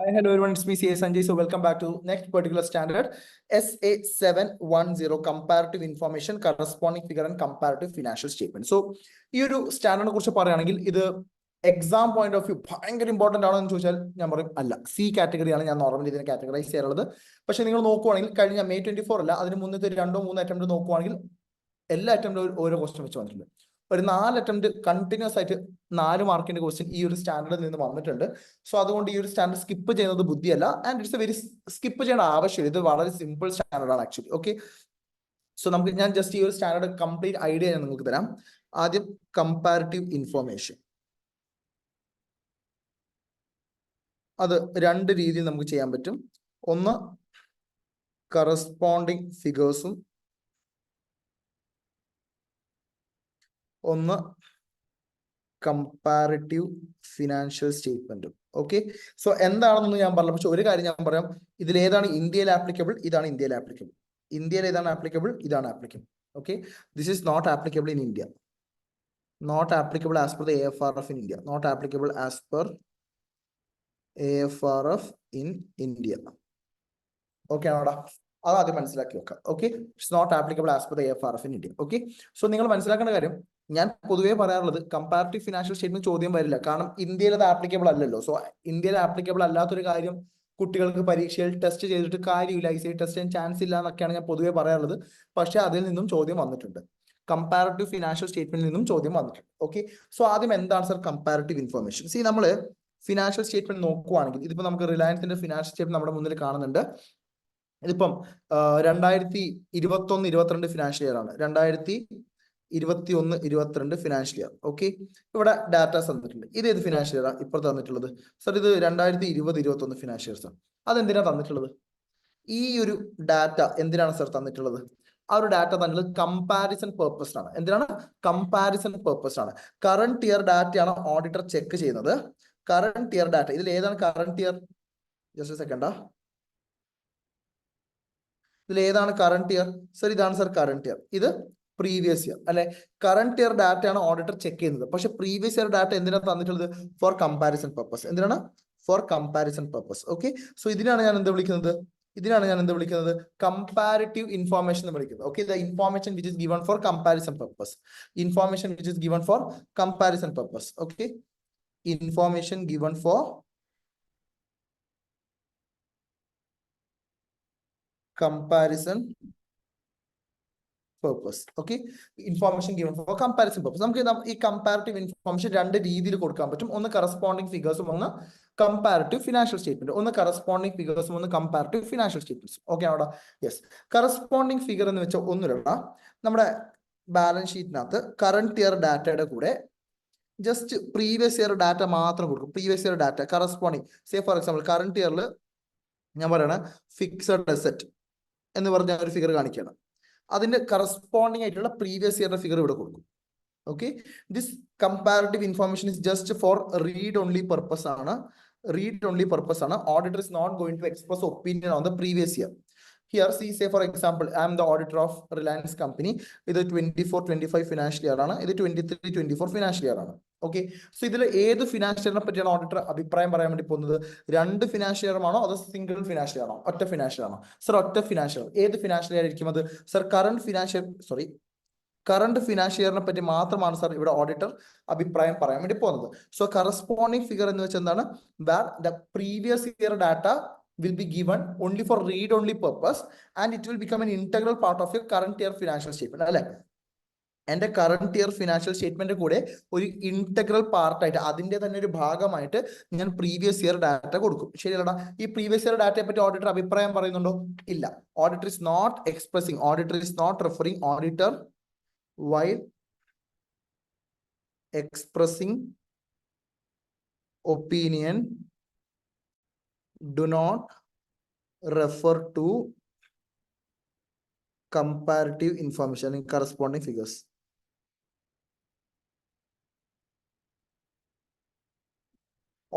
Hi, hello everyone, it's me CA Sanjay. So welcome back to next particular standard SA710 comparative information, corresponding figure and comparative financial statement. So ഈ ഒരു സ്റ്റാൻഡേർഡിനെ കുറിച്ച് പറയുകയാണെങ്കിൽ ഇത് exam point of view ഭയങ്കര important ആണോ എന്ന് ചോദിച്ചാൽ ഞാൻ പറയും അല്ല. സി കാറ്റഗറിയാണ് ഞാൻ നോർമലി ഇതിനെ കാറ്റഗറൈസ് ചെയ്യാറുള്ളത്. പക്ഷെ നിങ്ങൾ നോക്കുവാണെങ്കിൽ കഴിഞ്ഞ May 24 അല്ല, അതിന് മുന്നത്തെ 2-3 അറ്റംപ്റ്റ് നോക്കുവാണെങ്കിൽ എല്ലാ അറ്റംപ്റ്റും ഓരോ ക്വസ്റ്റ്യൻ വെച്ച് വന്നിട്ടുണ്ട്. ഒരു 4 അറ്റംപ്റ്റ് കണ്ടിന്യൂസ് ആയിട്ട് 4 മാർക്കിന്റെ ക്വസ്റ്റ്യൻ ഈ ഒരു സ്റ്റാൻഡേർഡിൽ നിന്ന് വന്നിട്ടുണ്ട്. സോ അതുകൊണ്ട് ഈ ഒരു സ്റ്റാൻഡേർഡ് സ്കിപ്പ് ചെയ്യുന്നത് ബുദ്ധിയല്ല, ആൻഡ് ഇറ്റ്സ് എ വെരി സ്കിപ്പ് ചെയ്യേണ്ട ആവശ്യമില്ല. ഇത് വളരെ സിമ്പിൾ സ്റ്റാൻഡേർഡ് ആണ് ആക്ച്വലി. ഓക്കെ, സോ ഞാൻ ജസ്റ്റ് ഈ ഒരു സ്റ്റാൻഡേർഡ് കംപ്ലീറ്റ് ഐഡിയ ഞാൻ നിങ്ങൾക്ക് തരാം. ആദ്യം കമ്പാരിറ്റീവ് ഇൻഫോർമേഷൻ. അത് 2 രീതിയിൽ നമുക്ക് ചെയ്യാൻ പറ്റും. ഒന്ന് കറസ്പോണ്ടിങ് ഫിഗേഴ്സും, ഒന്ന് കമ്പാരിറ്റീവ് ഫിനാൻഷ്യൽ സ്റ്റേറ്റ്മെന്റും. ഓക്കെ, സോ എന്താണെന്ന് ഞാൻ പറഞ്ഞു. പക്ഷെ ഒരു കാര്യം ഞാൻ പറയാം, ഇതിൽ ഏതാണ് ഇന്ത്യയിൽ ആപ്ലിക്കബിൾ, ഇതാണ് ഇന്ത്യയിൽ ആപ്ലിക്കബിൾ. ഇന്ത്യയിൽ ഏതാണ് ആപ്ലിക്കബിൾ, ഇതാണ് applicable. Okay, this is not applicable in India. Not applicable as per the AFRF in India. Not applicable as per AFRF in India. Okay ആണോടാ? അത് ആദ്യം മനസ്സിലാക്കി വെക്കാം. Okay, it's not applicable as per the AFRF in India. Okay, so നിങ്ങൾ മനസ്സിലാക്കേണ്ട കാര്യം, ഞാൻ പൊതുവേ പറയാറുള്ളത് കമ്പാരിറ്റീവ് ഫിനാൻഷ്യൽ സ്റ്റേറ്റ്മെന്റ് ചോദ്യം വരില്ല, കാരണം ഇന്ത്യയിൽ അത് ആപ്ലിക്കബിൾ അല്ലല്ലോ. സോ ഇന്ത്യയിൽ ആപ്ലിക്കബിൾ അല്ലാത്തൊരു കാര്യം കുട്ടികൾക്ക് പരീക്ഷയിൽ ടെസ്റ്റ് ചെയ്തിട്ട് കാര്യമില്ല, ICT ടെസ്റ്റ് ചെയ്യാൻ ചാൻസ് ഇല്ല എന്നൊക്കെയാണ് ഞാൻ പൊതുവേ പറയാറുള്ളത്. പക്ഷെ അതിൽ നിന്നും ചോദ്യം വന്നിട്ടുണ്ട്, കമ്പാരിറ്റീവ് ഫിനാൻഷ്യൽ സ്റ്റേറ്റ്മെന്റിൽ നിന്നും ചോദ്യം വന്നിട്ടുണ്ട്. ഓക്കെ, സോ ആദ്യം എന്താണ് സർ കമ്പാരിറ്റീവ് ഇൻഫർമേഷൻ? സി, നമ്മൾ ഫിനാൻഷ്യൽ സ്റ്റേറ്റ്മെന്റ് നോക്കുവാണെങ്കിൽ ഇതിപ്പോ നമുക്ക് റിലയൻസിന്റെ ഫിനാൻഷ്യൽ സ്റ്റേറ്റ്മെന്റ് നമ്മുടെ മുന്നിൽ കാണുന്നുണ്ട്. ഇതിപ്പം 2021-22 ഫിനാൻഷ്യൽ ഇയർ ആണ്. 2021-22 ഫിനാൻഷ്യൽ ഇയർ. ഓക്കെ, ഇവിടെ ഡാറ്റാസ് തന്നിട്ടുണ്ട്. ഇത് ഏത് ഫിനാൻഷ്യൽ ഇയർ ഇപ്പോൾ തന്നിട്ടുള്ളത്? സർ, ഇത് 2020-21 ഫിനാൻഷ്യൽ ഇയർ. സർ, അതെന്തിനാ തന്നിട്ടുള്ളത്? ഈ ഒരു ഡാറ്റ എന്തിനാണ് സർ തന്നിട്ടുള്ളത്? ആ ഒരു ഡാറ്റ തന്നിട്ടുള്ളത് കമ്പാരിസൺ പേർപ്പസ് ആണ്. എന്തിനാണ്? കമ്പാരിസൺ പേർപ്പസ് ആണ്. കറന്റ് ഇയർ ഡാറ്റയാണ് ഓഡിറ്റർ ചെക്ക് ചെയ്യുന്നത്. കറന്റ് ഇയർ ഡാറ്റ, ഇതിൽ ഏതാണ് കറന്റ് ഇയർ? ജസ്റ്റ് സെക്കൻഡാ, ഇതിൽ ഏതാണ് കറന്റ് ഇയർ? സർ, ഇതാണ് സർ കറന്റ് ഇയർ. ഇത് പ്രീവിയസ് ഇയർ അല്ലെ? കറന്റ് ഇയർ ഡാറ്റയാണ് ഓഡിറ്റർ ചെക്ക് ചെയ്യുന്നത്. പക്ഷെ പ്രീവിയസ് ഇയർ ഡാറ്റ എന്തിനാണ് തന്നിട്ടുള്ളത്? For comparison purpose. എന്തിനാണ്? For comparison purpose. Okay, so ഇതിനാണ് ഞാൻ എന്ത് വിളിക്കുന്നത്? കമ്പാരിറ്റീവ് ഇൻഫോർമേഷൻ എന്ന് വിളിക്കുന്നത്. Okay, the information which is given for comparison purpose. Information which is given for comparison purpose. Okay, information given for comparison purpose. Okay, information given for comparison purpose. നമുക്ക് ഈ comparative information 2 രീതിയിൽ കൊടുക്കാൻ പറ്റും. ഒന്ന് corresponding ഫിഗേഴ്സും, ഒന്ന് comparative financial statement. ഒന്ന് corresponding ഫിഗേഴ്സും, ഒന്ന് കമ്പാരിറ്റീവ് ഫിനാൻഷ്യൽ സ്റ്റേറ്റ്മെന്റ്സും. ഓക്കെ ആണോ? യെസ്. കറസ്പോണ്ടിങ് ഫിഗർ എന്ന് വെച്ചാൽ ഒന്നുമില്ല, നമ്മുടെ ബാലൻസ് ഷീറ്റിനകത്ത് കറന്റ് ഇയർ ഡാറ്റയുടെ കൂടെ ജസ്റ്റ് പ്രീവിയസ് ഇയർ ഡാറ്റ മാത്രം കൊടുക്കും. Previous year data corresponding, say for example current ഇയറിൽ ഞാൻ പറയണ ഫിക്സഡ് അസെറ്റ് എന്ന് പറഞ്ഞ ഒരു ഫിഗർ കാണിക്കുകയാണ്. അതിന്റെ കറസ്പോണ്ടിങ് ആയിട്ടുള്ള പ്രീവിയസ് ഇയറിന്റെ ഫിഗർ ഇവിടെ കൊടുക്കും. Okay, this comparative information is just for read only purpose ആണ്. Auditor is not going to express opinion on the previous year. Here, see, say for example, I am the auditor of Reliance company. ഇത് 24-25 financial year ആണ്. ഇത് 23-24 financial year ആണ്. Okay, so ഇതിൽ ഏത് financial ഇയറിനെ പറ്റിയാണ് auditor അഭിപ്രായം പറയാൻ വേണ്ടി പോകുന്നത്? 2 ഫിനാൻഷ്യൽ ഇയർ ആണോ, അതോ സിംഗിൾ ഫിനാൻഷ്യൽ ആണോ, ഒറ്റ ഫിനാൻഷ്യൽ ആണോ? സർ, ഒറ്റ ഫിനാൻഷ്യൽ. ഏത് ഫിനാൻഷ്യൽ ഇയർ ആയിരിക്കും അത്? സർ, കറന്റ് ഫിനാൻഷ്യൽ ഇയറിനെ പറ്റി മാത്രമാണ് സർ ഇവിടെ ഓഡിറ്റർ അഭിപ്രായം പറയാൻ വേണ്ടി പോകുന്നത്. സോ കറസ്പോണ്ടിങ് ഫിഗർ എന്ന് വെച്ചാൽ എന്താണ്? The previous year data will be given only for read only purpose, and it will become an integral part of your current year financial statement. അല്ലെ? എന്റെ കറന്റ് ഇയർ ഫിനാൻഷ്യൽ സ്റ്റേറ്റ്മെന്റ് കൂടെ ഒരു integral പാർട്ടായിട്ട്, അതിന്റെ തന്നെ ഒരു ഭാഗമായിട്ട് ഞാൻ പ്രീവിയസ് ഇയർ ഡാറ്റ കൊടുക്കും. ശരിയല്ലടാ? ഈ പ്രീവിയസ് ഇയർ ഡാറ്റയെ പറ്റി ഓഡിറ്റർ അഭിപ്രായം പറയുന്നുണ്ടോ? ഇല്ല. Auditor is not expressing, auditor is not referring, auditor while expressing opinion do not refer to comparative information in corresponding figures.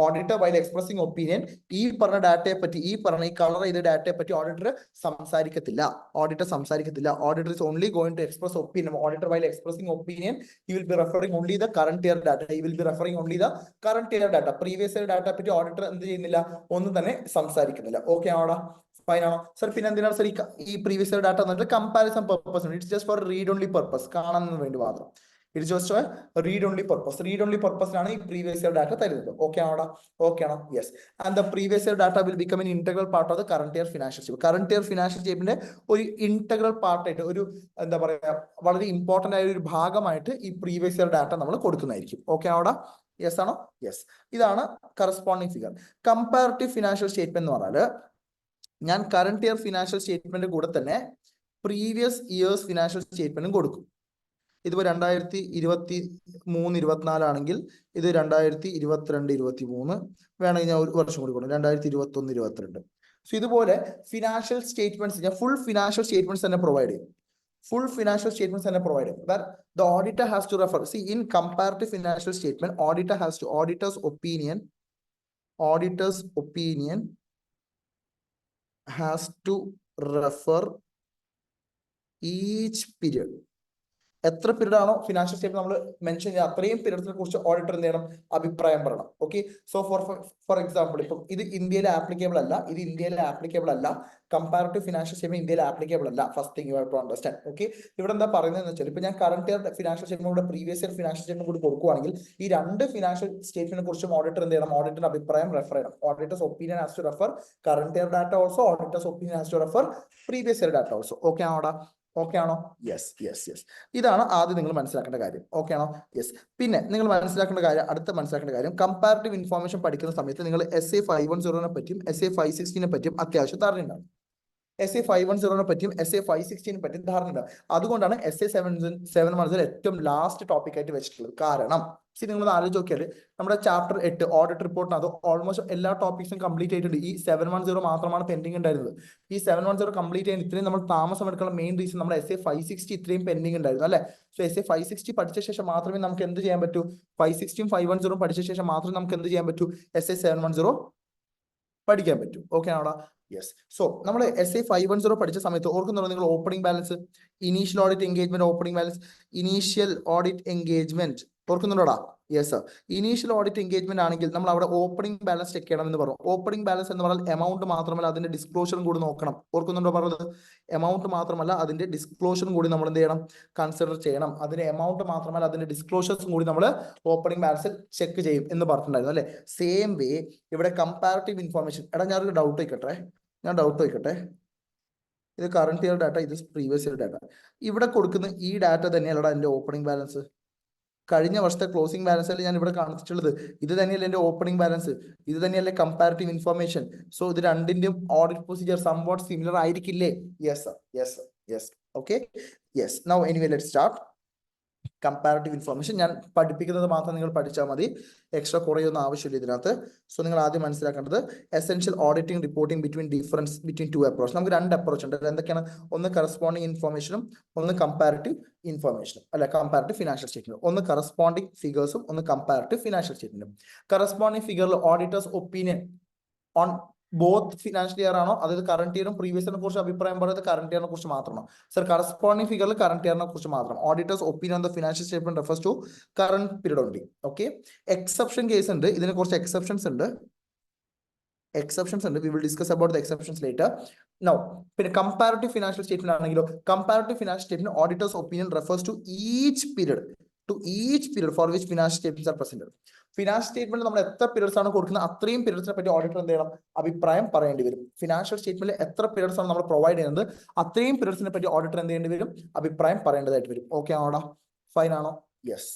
Auditor while expressing opinion ഈ പറഞ്ഞ ഡാറ്റയെ പറ്റി, ഈ കളർ ചെയ്ത ഡാറ്റയെ പറ്റി ഓഡിറ്റർ സംസാരിക്കത്തില്ല. Auditor is only going to express opinion. Auditor while expressing opinion, he will be referring only the current year data. Previous year data പറ്റി ഓഡിറ്റർ എന്ത് ചെയ്യുന്നില്ല, ഒന്നും തന്നെ സംസാരിക്കുന്നില്ല. ഓക്കെ ആണോടാ? ഫൈൻ ആണോ സർ? പിന്നെ എന്തിനാണ് സർ ഈ പ്രീവിയസ് ഇയർ ഡാറ്റ എന്നിട്ട് comparison purpose? It's just for read only purpose, കാണാൻ വേണ്ടി മാത്രം. ഇറ്റ്സ് ജസ്റ്റ് റീഡ് ഓൺലി പർപ്പസിനാണ് ഈ പ്രീവിയസ് ഇയർ ഡാറ്റ തരുന്നത്. ഓക്കെ ആണോടാ? ഓക്കെ ആണോ? Yes. And the previous year data will become an integral part of the current year financial statement. Current year financial statement ഒരു integral പാർട്ടായിട്ട്, ഒരു എന്താ പറയാ, വളരെ ഇമ്പോർട്ടന്റ് ആയ ഒരു ഭാഗമായിട്ട് ഈ പ്രീവിയസ് ഇയർ ഡാറ്റ നമ്മൾ കൊടുക്കുന്നതായിരിക്കും. ഓക്കെ ആണോടാ? യെസ് ആണോ? യെസ്. ഇതാണ് corresponding figure. Comparative financial statement എന്ന് പറഞ്ഞാൽ, ഞാൻ കറന്റ് ഇയർ ഫിനാൻഷ്യൽ സ്റ്റേറ്റ്മെന്റ് കൂടെ തന്നെ പ്രീവിയസ് ഇയേഴ്സ് ഫിനാൻഷ്യൽ സ്റ്റേറ്റ്മെന്റും കൊടുക്കും. ഇതിപ്പോ 2023-24 ആണെങ്കിൽ ഇത് 2022-23 വേണമെങ്കിൽ ഞാൻ ഒരു വർഷം കൂടി കൊടുക്കും, 2021-22. സോ ഇതുപോലെ ഫിനാൻഷ്യൽ സ്റ്റേറ്റ്മെന്റ്സ് ഞാൻ ഫുൾ ഫിനാൻഷ്യൽ സ്റ്റേറ്റ്മെന്റ്സ് തന്നെ പ്രൊവൈഡ് ചെയ്യും. Where the auditor has to refer. See, in comparative financial statement, auditor's opinion has to refer each period. എത്ര പീരീഡ് ആണോ ഫിനാൻഷ്യൽ സ്റ്റേറ്റ്മെന്റ് നമ്മൾ മെൻഷൻ ചെയ്യുക, അത്രയും പീരീഡ്സിനെ കുറിച്ച് ഓഡിറ്റർ എന്ത് ചെയ്യണം, അഭിപ്രായം പറയണം. ഓക്കെ. സോ ഫോർ എക്സാമ്പിൾ, ഇപ്പം ഇത് ഇന്ത്യയിൽ ആപ്ലിക്കബിൾ അല്ല, കമ്പാരിറ്റീവ് ഫിനാൻഷ്യൽ സ്റ്റേറ്റ്മെന്റ് ഇന്ത്യയിൽ ആപ്ലിക്കബിൾ അല്ല. First thing you have to understand. Okay. ഇവിടെ എന്താ പറയുന്നതെന്ന് വെച്ചാൽ, ഇപ്പൊ ഞാൻ current year financial statement previous year financial statement കൂടി കൊടുക്കുകയാണെങ്കിൽ ഈ രണ്ട് ഫിനാൻഷ്യൽ സ്റ്റേറ്റ്മെന്റിനെ കുറിച്ചും ഓഡിറ്റർ എന്ത് ചെയ്യണം, ഓഡിറ്ററിന്റെ അഭിപ്രായം റെഫർ ചെയ്യണം. Auditor's opinion has to refer current year data also, auditor's opinion has to refer previous year data also. Okay ആണോടാ? ഓക്കെ ആണോ? യെസ്. ഇതാണ് ആദ്യം നിങ്ങൾ മനസ്സിലാക്കേണ്ട കാര്യം. ഓക്കെ ആണോ? യെസ്. പിന്നെ നിങ്ങൾ മനസ്സിലാക്കേണ്ട കാര്യം, കമ്പാരിറ്റീവ് ഇൻഫോർമേഷൻ പഠിക്കുന്ന സമയത്ത് നിങ്ങൾ SA 510 പറ്റിയും SA 516 പറ്റിയും അത്യാവശ്യം ധാരണയുണ്ടാവും. SA 510 പറ്റിയും SA 516 പറ്റിയും ധാരണയുണ്ടാവും. അതുകൊണ്ടാണ് SA 710 ഏറ്റവും ലാസ്റ്റ് ടോപ്പിക് ആയിട്ട് വെച്ചിട്ടുള്ളത്. കാരണം നിങ്ങൾ ആലോചിച്ച് നോക്കിയാൽ നമ്മുടെ ചാപ്റ്റർ 8 ഓഡിറ്റ് റിപ്പോർട്ടിനകത്ത് ഓൾമോസ്റ്റ് എല്ലാ ടോപ്പിക്സും കംപ്ലീറ്റ് ആയിട്ടുണ്ട്. ഈ 710 മാത്രമാണ് പെൻഡിങ് ഉണ്ടായിരുന്നത്. ഈ 710 കംപ്ലീറ്റ് ചെയ്യാൻ ഇത്രയും നമ്മൾ താമസം എടുക്കുന്ന മെയിൻ റീസൺ നമ്മുടെ SA 560 ഇത്രയും പെൻഡിങ് ഉണ്ടായിരുന്നു അല്ലെ. സോ SA 560 പഠിച്ച ശേഷം മാത്രമേ നമുക്ക് എന്ത് ചെയ്യാൻ പറ്റൂ, 560 510 പഠിച്ച ശേഷം മാത്രമേ നമുക്ക് എന്ത് ചെയ്യാൻ പറ്റൂ, SA 710 പഠിക്കാൻ പറ്റൂ. ഓക്കെ ആണോടാ? യെസ്. സോ നമ്മൾ SA 510 പഠിച്ച സമയത്ത് ഓർക്കുന്നുണ്ടോ നിങ്ങൾ, opening balance, initial audit engagement, ഓർക്കുന്നുണ്ടോടാ? യെസ്. ഇനീഷ്യൽ ഓഡിറ്റ് എൻഗേജ്മെന്റ് ആണെങ്കിൽ നമ്മൾ അവിടെ ഓപ്പണിംഗ് ബാലൻസ് ചെക്ക് ചെയ്യണം എന്ന് പറഞ്ഞു. ഓപ്പണിംഗ് ബാലൻസ് എന്ന് പറഞ്ഞാൽ എമൗണ്ട് മാത്രമല്ല അതിന്റെ ഡിസ്ക്ലോഷറും കൂടി നോക്കണം. ഓർക്കുന്നുണ്ടോ പറഞ്ഞത്? എമൗണ്ട് മാത്രമല്ല അതിന്റെ ഡിസ്ക്ലോഷറും കൂടി നമ്മൾ എന്ത് ചെയ്യണം, കൺസിഡർ ചെയ്യണം. അതിന്റെ എമൗണ്ട് മാത്രമല്ല അതിന്റെ ഡിസ്ക്ലോഷേഴ്സും കൂടി നമ്മൾ ഓപ്പണിംഗ് ബാലൻസിൽ ചെക്ക് ചെയ്യും എന്ന് പറഞ്ഞിട്ടുണ്ടായിരുന്നു അല്ലെ. സെയിം വേ ഇവിടെ കമ്പാരിറ്റീവ് ഇൻഫോർമേഷൻ. എടാ ഞാനൊരു ഡൗട്ട് ചോദിക്കട്ടെ. ഇത് കറന്റ് ഇയർ ഡാറ്റ, ഇത് പ്രീവിയസ് ഇയർ ഡാറ്റ. ഇവിടെ കൊടുക്കുന്ന ഈ ഡാറ്റ തന്നെയല്ലടാ എന്റെ ഓപ്പണിംഗ് ബാലൻസ്. കഴിഞ്ഞ വർഷത്തെ ക്ലോസിംഗ് ബാലൻസ് അല്ലേ ഞാൻ ഇവിടെ കാണിച്ചിട്ടുള്ളത്. ഇത് തന്നെയല്ലേ എന്റെ ഓപ്പണിംഗ് ബാലൻസ്, ഇത് തന്നെയല്ലേ കമ്പാരിറ്റീവ് ഇൻഫോർമേഷൻ. സോ ഇത് രണ്ടിന്റെയും ഓഡിറ്റ് പ്രൊസീജിയർ സംവാട്ട് സിമിലർ ആയിരിക്കില്ലേ? Yes. Okay. Yes. Now anyway let's start. Comparative information ഞാൻ പഠിപ്പിക്കുന്നത് മാത്രം നിങ്ങൾ പഠിച്ചാൽ മതി, എക്സ്ട്രാ കുറയൊന്നും ആവശ്യമില്ല ഇതിനകത്ത്. സോ നിങ്ങൾ ആദ്യം മനസ്സിലാക്കേണ്ടത് essential auditing reporting difference between two approach. നമുക്ക് രണ്ട് അപ്രോച്ച് ഉണ്ട്. എന്തൊക്കെയാണ്? ഒന്ന് കറസ്പോണ്ടിങ് ഇൻഫോർമേഷനും ഒന്ന് കമ്പാരിറ്റീവ് ഇൻഫോർമേഷനും അല്ലെ, കമ്പാരിറ്റീവ് ഫിനാൻഷ്യൽ സ്റ്റേറ്റ്മെന്റ്. ഒന്ന് കറസ്പോണ്ടിങ് ഫിഗേഴ്സും ഒന്ന് കമ്പാരിറ്റീവ് ഫിനാൻഷ്യൽ സ്റ്റേറ്റ്മെന്റും. കറസ്പോണ്ടിങ് ഫിഗറിൽ auditor's opinion on both financial year ആണോ, അതായത് കറന്റ് ഇയറും പ്രീവിയസ് ഇയറിനെ കുറിച്ച് അഭിപ്രായം പറയുന്നത് കറന്റ് ഇയറിനെ കുറിച്ച് മാത്രമാണോ? സർ കറസ്പോണ്ടിങ് ഫിഗറിൽ കറന്റ് ഇയറിനെ കുറിച്ച് മാത്രം. Auditor's opinion on the financial statement refers to current period only. Okay. Exception case ഉണ്ട്, ഇതിനെ കുറച്ച് എക്സെപ്ഷൻസ് ഉണ്ട്. We will discuss about the exceptions later. Now പിന്നെ കമ്പാരിറ്റീവ് ഫിനാൻഷ്യൽ സ്റ്റേറ്റ്മെന്റ് ആണെങ്കിലോ, comparative financial statement auditors opinion refers to each period for which financial statements are presented. Financial statement നമ്മൾ എത്ര periods ആണ് കൊടുക്കുന്നത് അത്രയും പീരീഡ്സിനെ പറ്റി ഓഡിറ്റർ എന്ത് ചെയ്യണം, അഭിപ്രായം പറയേണ്ടി വരും. ഫിനാൻഷ്യൽ സ്റ്റേറ്റ്മെന്റിൽ എത്ര പീരീഡ്സ് ആണ് നമ്മൾ പ്രൊവൈഡ് ചെയ്യുന്നത് അത്രയും പീരീഡ്സിനെ പറ്റി ഓഡിറ്റർ എന്ത് ചെയ്യേണ്ടി വരും, അഭിപ്രായം പറയേണ്ടതായിട്ട് വരും. ഓക്കെ ആണോടാ? ഫൈൻ ആണോ? യെസ്.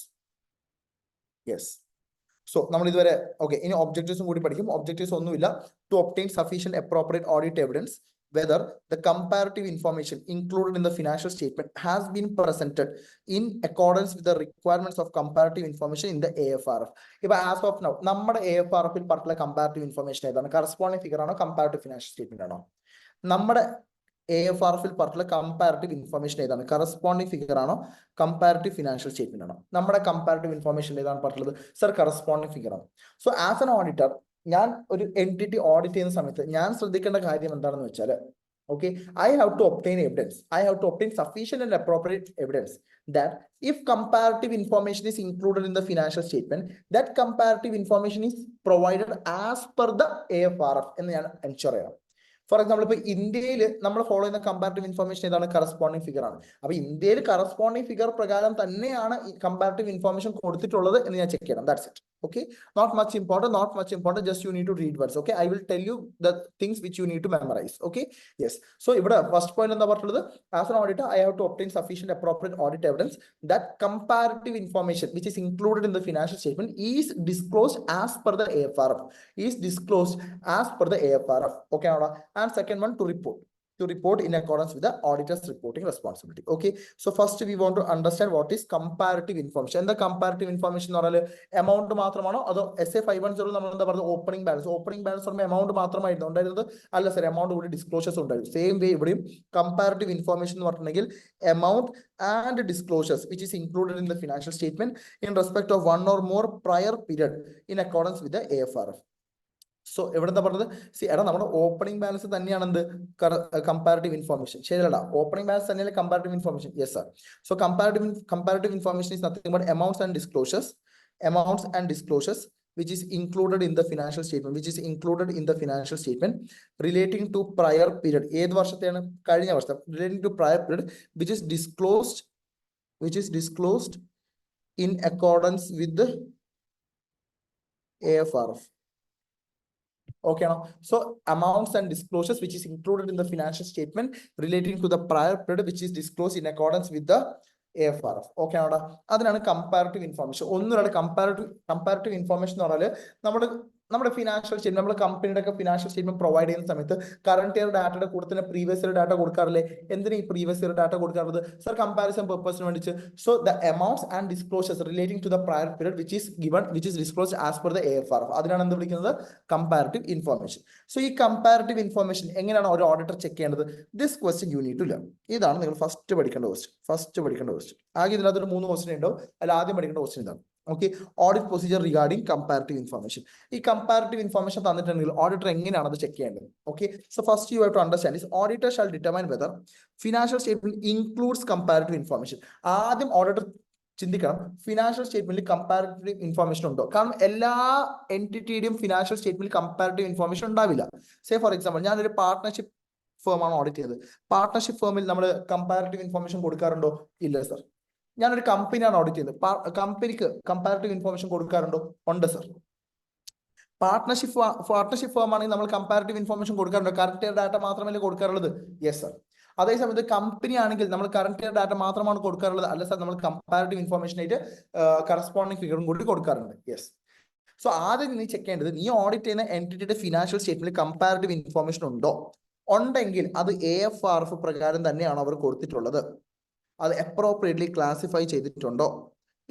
സോ നമ്മൾ ഇതുവരെ ഓക്കെ. ഇനി ഒബ്ജക്റ്റീവ്സും കൂടി പഠിക്കും. ഒബ്ജക്റ്റീവ്സ് ഒന്നുമില്ല. To obtain sufficient appropriate audit evidence whether the comparative information included in the financial statement has been presented in accordance with the requirements of comparative information in the AFRF. ഇപ്പൊ as of now നമ്മുടെ AFRF ൽ പറഞ്ഞിട്ടുള്ള comparative information ഏതാണ്? Corresponding figure ആണോ comparative financial statement ആണോ? നമ്മുടെ AFRF പറഞ്ഞിട്ടുള്ള comparative information ഏതാണ്? കറസ്പോണ്ടിങ് ഫിഗർ ആണോ കമ്പാരിറ്റീവ് ഫിനാൻഷ്യൽ സ്റ്റേറ്റ്മെന്റ് ആണോ? നമ്മുടെ കമ്പാരിറ്റീവ് ഇൻഫർമേഷൻ ഏതാണ് പറഞ്ഞിട്ടുള്ളത്? സർ കറസ്പോണ്ടിങ് ഫിഗർ ആണ്. സോ ആസ് എൻ ഓഡിറ്റർ ഞാൻ ഒരു എൻറ്റിറ്റി ഓഡിറ്റ് ചെയ്യുന്ന സമയത്ത് ഞാൻ ശ്രദ്ധിക്കേണ്ട കാര്യം എന്താണെന്ന് വെച്ചാൽ, okay, I have to obtain evidence. I have to obtain sufficient and appropriate evidence that if comparative information is included in the financial statement, that comparative information is provided as per the AFRF എന്ന് ഞാൻ ensure ചെയ്യണം. For example, ഇപ്പൊ ഇന്ത്യയിൽ നമ്മൾ follow ചെയ്യുന്ന comparative information ഏതാണ്? Corresponding figure ആണ്. അപ്പൊ ഇന്ത്യയിൽ കറസ്പോണ്ടിങ് ഫിഗർ പ്രകാരം തന്നെയാണ് ഈ കമ്പാരിറ്റീവ് ഇൻഫർമേഷൻ കൊടുത്തിട്ടുള്ളത് എന്ന് ഞാൻ ചെക്ക് ചെയ്യണം. That's it. Okay, not much important, just you need to read words. Okay, I will tell you the things which you need to memorize. Okay, yes. So ഇവിടെ first point എന്താ പറഞ്ഞിട്ടുള്ളത്? As an auditor I have to obtain sufficient appropriate audit evidence that comparative information which is included in the financial statement is disclosed as per the AFRF. Okay, and second one, to report in accordance with the auditor's reporting responsibility. Okay, so first we want to understand what is comparative information. And the comparative information എന്ന് പറഞ്ഞാൽ amount മാത്രമാണോ അതോ SA 510 നമ്മൾ എന്താ പറയുന്നത് opening balance പറയുമ്പോൾ amount മാത്രമായിരുന്നു ഉണ്ടായിരുന്നത്? അല്ല സർ, amount കൂടി ഡിസ്ക്ലോഷേഴ്സ് ഉണ്ടായിരുന്നു. സെയിം വേ ഇവിടെയും കമ്പാരിറ്റീവ് ഇൻഫർമേഷൻ എന്ന് പറഞ്ഞിട്ടുണ്ടെങ്കിൽ amount and disclosures which is included in the financial statement in respect of one or more prior period in accordance with the AFRF. So എവിടെ എന്താ പറഞ്ഞത്? എടാ നമ്മുടെ ഓപ്പണിംഗ് ബാലൻസ് തന്നെയാണ് എന്ത് കമ്പാരിറ്റീവ് ഇൻഫർമേഷൻ. ശരിയല്ല, ഓപ്പണിംഗ് ബാലൻസ് തന്നെയല്ലേ comparative information? Yes sir. So comparative information is nothing but amounts and disclosures which is included in the financial statement relating to prior period. ഏത് വർഷത്തെയാണ്? കഴിഞ്ഞ വർഷം. relating to prior period which is disclosed in accordance with the AFRF. Okay, now so amounts and disclosures which is included in the financial statement relating to the prior period which is disclosed in accordance with the AFRF. Okay, now അതിനാണ് comparative information. ഒന്നുകൂടെ comparative information എന്ന് പറഞ്ഞാൽ നമ്മുടെ financial statement, നമ്മുടെ കമ്പനിയുടെ ഒക്കെ financial statement provide ചെയ്യുന്ന സമയത്ത് കറന്റ് ഇയർ ഡാറ്റയുടെ കൂടെ തന്നെ പ്രീവിയസ് ഇയർ ഡാറ്റ കൊടുക്കാറില്ലേ? എന്തിനാ ഈ പ്രീവിയസ് ഇയർ ഡാറ്റ കൊടുക്കാറുള്ളത്? സർ കമ്പാരിസൺ പർപ്പസിന് വേണ്ടിച്ച്. So the amounts and disclosures relating to the prior period which is disclosed as per the AFRF, അതിനാണ് എന്ത് വിളിക്കുന്നത്? Comparative information. സോ ഈ കമ്പാരിറ്റീവ് ഇൻഫർമേഷൻ എങ്ങനെയാണ് ഒരു ഓഡിറ്റർ ചെക്ക് ചെയ്യേണ്ടത്? This question you need to learn. ഇതാണ് നിങ്ങൾ ഫസ്റ്റ് പഠിക്കേണ്ട ക്വസ്റ്റ്യൻ. ആകെ ഇതിനകത്തൊരു 3 ക്വസ്റ്റ്യൻ ഉണ്ടാവും. അതിൽ ആദ്യം പഠിക്കേണ്ട ക്വസ്റ്റ്യൻ ഇതാണ്. Okay, audit procedure regarding comparative information. ഈ comparative information തന്നിട്ടുണ്ടെങ്കിൽ ഓഡിറ്റർ എങ്ങനെയാണ് അത് ചെക്ക് ചെയ്യേണ്ടത്? Okay, so first you have to understand is auditor shall determine whether financial statement includes comparative information. ആദ്യം ഓഡിറ്റർ ചിന്തിക്കണം, ഫിനാൻഷ്യൽ സ്റ്റേറ്റ്മെന്റിൽ കമ്പാരിറ്റീവ് ഇൻഫർമേഷൻ ഉണ്ടോ? കാരണം എല്ലാ എൻറ്റിറ്റിയുടെയും ഫിനാൻഷ്യൽ സ്റ്റേറ്റ്മെന്റിൽ കമ്പാരിറ്റീവ് ഇൻഫർമേഷൻ ഉണ്ടാവില്ല. സേ ഫോർ എക്സാമ്പിൾ, ഞാനൊരു പാർട്ട്ണർഷിപ്പ് ഫേം ആണ് ഓഡിറ്റ് ചെയ്തത്. പാർട്ട്ണർഷിപ്പ് ഫേമിൽ നമ്മൾ കമ്പാരിറ്റീവ് ഇൻഫർമേഷൻ കൊടുക്കാറുണ്ടോ? ഇല്ല സർ. ഞാനൊരു കമ്പനിയാണ് ഓഡിറ്റ് ചെയ്തത്. കമ്പനിക്ക് കമ്പാരിറ്റീവ് ഇൻഫർമേഷൻ കൊടുക്കാറുണ്ടോ? ഉണ്ട് സർ. പാർട്ട്ണർഷിപ്പ് ഫേം ആണെങ്കിൽ നമ്മൾ കമ്പാരിറ്റീവ് ഇൻഫർമേഷൻ കൊടുക്കാറുണ്ടോ? കറന്റ് ഇയർ ഡാറ്റ മാത്രമല്ലേ കൊടുക്കാറുള്ളത്? Yes sir. അതേസമയത്ത് കമ്പനി ആണെങ്കിൽ നമ്മൾ കറന്റ് ഇയർ ഡാറ്റ മാത്രമാണ് കൊടുക്കാറുള്ളത്? അല്ല സർ, നമ്മൾ കമ്പാരിറ്റീവ് ഇൻഫർമേഷൻ ആയിട്ട് കറസ്പോണ്ടിങ് ഫിഗറും കൂടി കൊടുക്കാറുണ്ട്. യെസ്. സോ ആദ്യം നീ ചെക്ക് ചെയ്യേണ്ടത്, നീ ഓഡിറ്റ് ചെയ്യുന്ന എൻറ്റിറ്റിയുടെ ഫിനാൻഷ്യൽ സ്റ്റേറ്റ്മെന്റിൽ കമ്പാരിറ്റീവ് ഇൻഫർമേഷൻ ഉണ്ടോ? ഉണ്ടെങ്കിൽ അത് AFRF പ്രകാരം തന്നെയാണ് അവർ കൊടുത്തിട്ടുള്ളത്. അത് അപ്രോപ്രിയറ്റ്ലി ക്ലാസിഫൈ ചെയ്തിട്ടുണ്ടോ?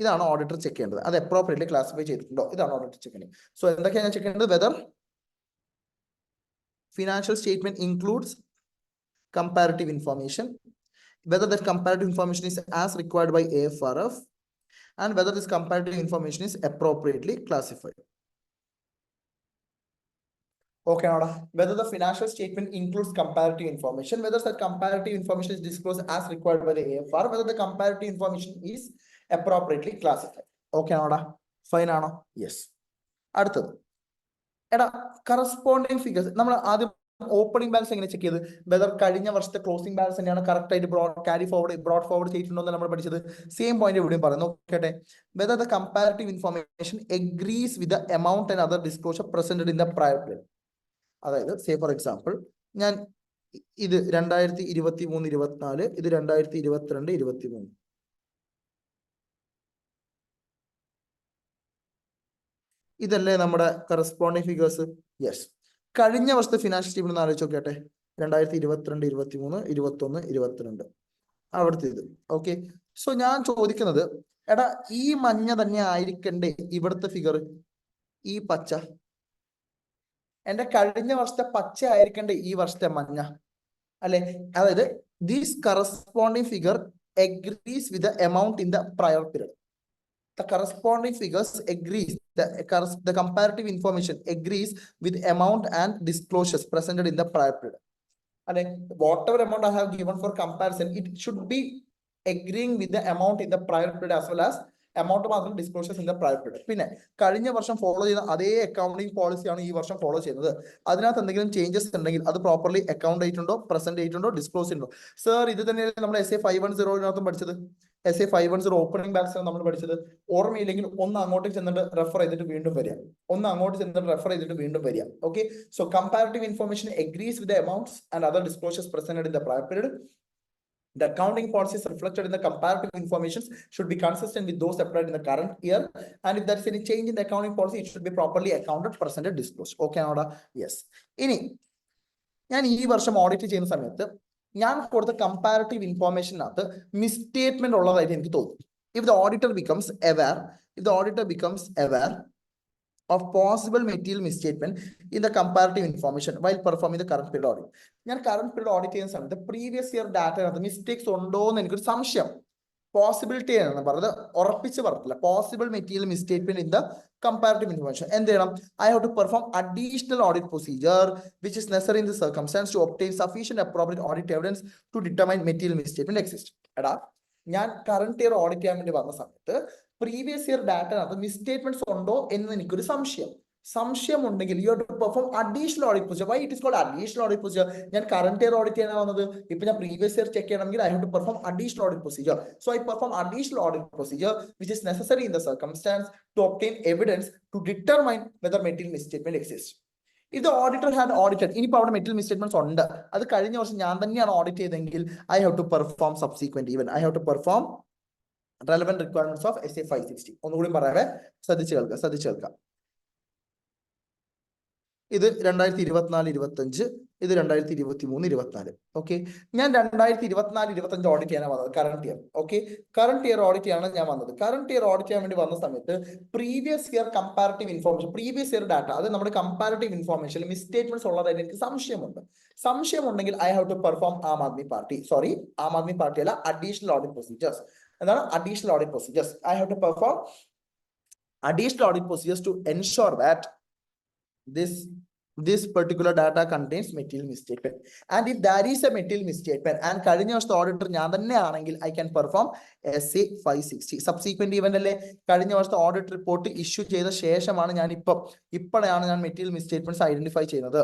ഇതാണ് ഓഡിറ്റർ ചെക്ക് ചെയ്യേണ്ടത്. അത് അപ്രോപ്രിയറ്റ്ലി ക്ലാസിഫൈ ചെയ്തിട്ടുണ്ടോ? ഇതാണ് ഓഡിറ്റർ ചെക്ക് ചെയ്യേണ്ടത്. സോ എന്തൊക്കെയാണ് ചെക്ക് ചെയ്യേണ്ടത്? Whether financial statement includes comparative information, whether that comparative information is as required by AFRF, and whether this comparative information is appropriately classified. Okay, now whether the financial statement includes comparative information, whether that comparative information is disclosed as required by the AFR, whether the comparative information is appropriately classified. Okay, now fine ആണോ? Yes. അടുത്തത് എടാ corresponding figures. നമ്മൾ ആദ്യം opening balance എങ്ങനെ check ചെയ്ത്? Whether കഴിഞ്ഞ വർഷത്തെ closing balance തന്നെയാണ് കറക്റ്റ് ആയിട്ട് ബ്രോഡ് ഫോർവേഡ് ചെയ്തിട്ടുണ്ടോ എന്ന് നമ്മൾ പഠിച്ചത്. സെയിം പോയിന്റ് ഇവിടെയും പറയുന്നു. നോക്കട്ടെ, whether the comparative information agrees with the amount and other disclosure presented in the prior period. അതായത് സേ ഫോർ എക്സാമ്പിൾ, ഞാൻ ഇത് 2023-24, ഇത് 2022-23. ഇതല്ലേ നമ്മുടെ കറസ്പോണ്ടിങ് ഫിഗേഴ്സ്? യെസ്. കഴിഞ്ഞ വർഷത്തെ ഫിനാൻഷ്യൽ സ്റ്റേറ്റ്മെന്റ് ആലോചിച്ച് നോക്കട്ടെ. 2022-23, 2021-22 അവിടുത്തെ ഇത്. ഓക്കെ, സോ ഞാൻ ചോദിക്കുന്നത്, എടാ ഈ മഞ്ഞ തന്നെ ആയിരിക്കണ്ടേ ഇവിടുത്തെ ഫിഗർ? ഈ പച്ച എന്റെ കഴിഞ്ഞ വർഷത്തെ പച്ച ആയിരിക്കണ്ടേ ഈ വർഷത്തെ മഞ്ഞ? അല്ലെ? അതായത് this corresponding figure agrees with the amount in the prior period. The corresponding figures agrees, the comparative information agrees with amount and disclosures presented in the prior period. And whatever amount I have given for comparison, it should be agreeing with the amount in the prior period as well as amount മാത്രം disclosures in the prior period. പിന്നെ കഴിഞ്ഞ വർഷം follow ചെയ്ത അതേ accounting പോളിസിയാണ് ഈ വർഷം follow ചെയ്യുന്നത്. അതിനകത്ത് എന്തെങ്കിലും ചേഞ്ചസ് ഉണ്ടെങ്കിൽ അത് പ്രോപ്പർലി അക്കൗണ്ട് ചെയ്തിട്ടുണ്ടോ, പ്രസന്റ് ചെയ്തിട്ടുണ്ടോ, ഡിസ്ക്ലോസ് ചെയ്തിട്ടുണ്ടോ? സർ, ഇത് തന്നെയല്ലേ നമ്മൾ SA510 പഠിച്ചത്? SA510 ഓപ്പണിംഗ് ബാലൻസ് നമ്മൾ പഠിച്ചത്. ഓർമ്മയില്ലെങ്കിൽ ഒന്ന് അങ്ങോട്ട് ചെന്നിട്ട് റെഫർ ചെയ്തിട്ട് വീണ്ടും വരിക, ഒന്ന് അങ്ങോട്ട് ചെന്നിട്ട് റെഫർ ചെയ്തിട്ട് വീണ്ടും വരിക. Okay, so comparative information agrees with the amounts and other disclosures presented in the prior period. The accounting policies reflected in the comparative information should be consistent with those applied in the current year. And if there is any change in the accounting policy, it should be properly accounted, presented, disclosed. Okay, Anoda? Yes. ഇനി ഞാൻ ഈ വർഷം audit ചെയ്യുന്ന സമയത്ത് ഞാൻ കൊടുത്ത comparative ഇൻഫോർമേഷനകത്ത് മിസ്സ്റ്റേറ്റ്മെന്റ് ഉള്ളതായിട്ട് എനിക്ക് തോന്നി. If the auditor becomes aware of possible material misstatement in the comparative information while performing the current period audit. ഞാൻ current period audit ചെയ്യുന്ന സമയത്ത് പ്രീവിയസ് ഇയർ ഡാറ്റ മിസ്റ്റേക്സ് ഉണ്ടോ എന്ന് എനിക്കൊരു സംശയം. പോസിബിലിറ്റി ആണ് പറഞ്ഞത്, ഉറപ്പിച്ച് പറഞ്ഞില്ല. Possible material മിസ്റ്റേറ്റ്മെന്റ് in the comparative information. എന്ത് ചെയ്യണം? I have to perform additional audit procedure which is necessary in the circumstance to obtain sufficient appropriate audit evidence to determine material misstatement exist. എടാ, ഞാൻ current year audit ചെയ്യാൻ വേണ്ടി വന്ന സമയത്ത് previous year data മിസ്റ്റേറ്റ്മെന്റ്സ് ഉണ്ടോ എന്ന് എനിക്കൊരു സംശയം ഉണ്ടെങ്കിൽ you have to perform additional audit procedure. Why it is called additional audit procedure? ഞാൻ കറണ്ട് ഇയർ ഓഡിറ്റ് ചെയ്യാനാണ് വന്നത്. ഇപ്പൊ ഞാൻ പ്രീവിയസ് ഇയർ ചെക്ക് ചെയ്യണമെങ്കിൽ I have to perform additional audit procedure. So I perform additional audit procedure which is necessary in the circumstance to obtain evidence to determine whether material misstatement exist. If the auditor had audited, ഇനിയിപ്പോൾ അവിടെ material മിസ്റ്റേറ്റ്മെന്റ്സ് ഉണ്ട്, അത് കഴിഞ്ഞ വർഷം ഞാൻ തന്നെയാണ് audit ചെയ്തെങ്കിൽ I have to perform subsequent even I have to perform relevant requirements of SA 560. ഒന്നുകൂടി പറയാവേ, ശ്രദ്ധിച്ചു കേൾക്കാം. ഇത് 2024-25, ഇത് 2023-24. ഓക്കെ, ഞാൻ 2024-25 ഓഡിറ്റ് ചെയ്യാനാണ് വന്നത്, current year. Okay, current year audit ചെയ്യാനാണ് ഞാൻ വന്നത്. കറണ്ട് ഇയർ ഓഡിറ്റ് ചെയ്യാൻ വേണ്ടി വന്ന സമയത്ത് previous year comparative information, previous year data, അത് നമ്മുടെ കമ്പാരിറ്റീവ് ഇൻഫോർമേഷനിൽ മിസ്റ്റേറ്റ്മെന്റ്സ് ഉള്ളതായിട്ട് എനിക്ക് സംശയമുണ്ടെങ്കിൽ I have to perform Aam Aadmi Party അല്ല, അഡീഷണൽ ഓഡിറ്റ് പ്രൊസീജിയേഴ്സ്. എന്താണ് additional audit procedures? I have to perform additional audit procedures to ensure that this particular data contains material misstatement. And if there is a material misstatement and കഴിഞ്ഞ വർഷത്തെ auditor ഞാൻ തന്നെ ആണെങ്കിൽ I can perform SA 560. Subsequent event അല്ലേ? കഴിഞ്ഞ വർഷത്തെ audit report issue ചെയ്ത ശേഷമാണ് ഞാൻ ഇപ്പോഴാണ് ഞാൻ മെറ്റീരിയൽ മിസ്റ്റേറ്റ്മെന്റ്സ് ഐഡന്റിഫൈ ചെയ്യുന്നത്.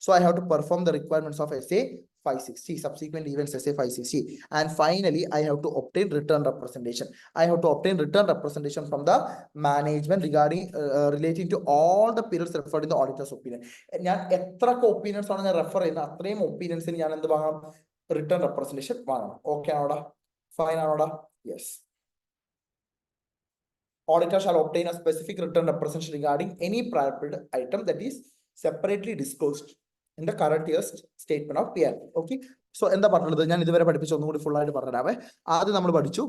So I have to perform the requirements of SA 560, subsequent events SA 560. And finally, I have to obtain return representation. I have to obtain return representation from the management regarding relating to all the periods referred in the auditor's opinion. ഞാൻ എത്രയൊക്കെ opinions ആണ് ഞാൻ refer ചെയ്യുന്നത് അത്രയും ഒപ്പീനിയൻസിന് ഞാൻ എന്ത് വാങ്ങണം? Written representation വാങ്ങണം. ഓക്കെ ആണോടാ? ഫൈൻ ആണോടാ? Yes. Auditor shall obtain a specific return representation regarding any prior period item that is separately disclosed in the current year's statement of P&L. Okay, so എന്താ പറഞ്ഞത്? ഞാൻ ഇതുവരെ പഠിപ്പിച്ച ഒന്നുകൂടി ഫുൾ ആയിട്ട് പറഞ്ഞുതരാവേ. ആദ്യം നമ്മൾ പഠിച്ചു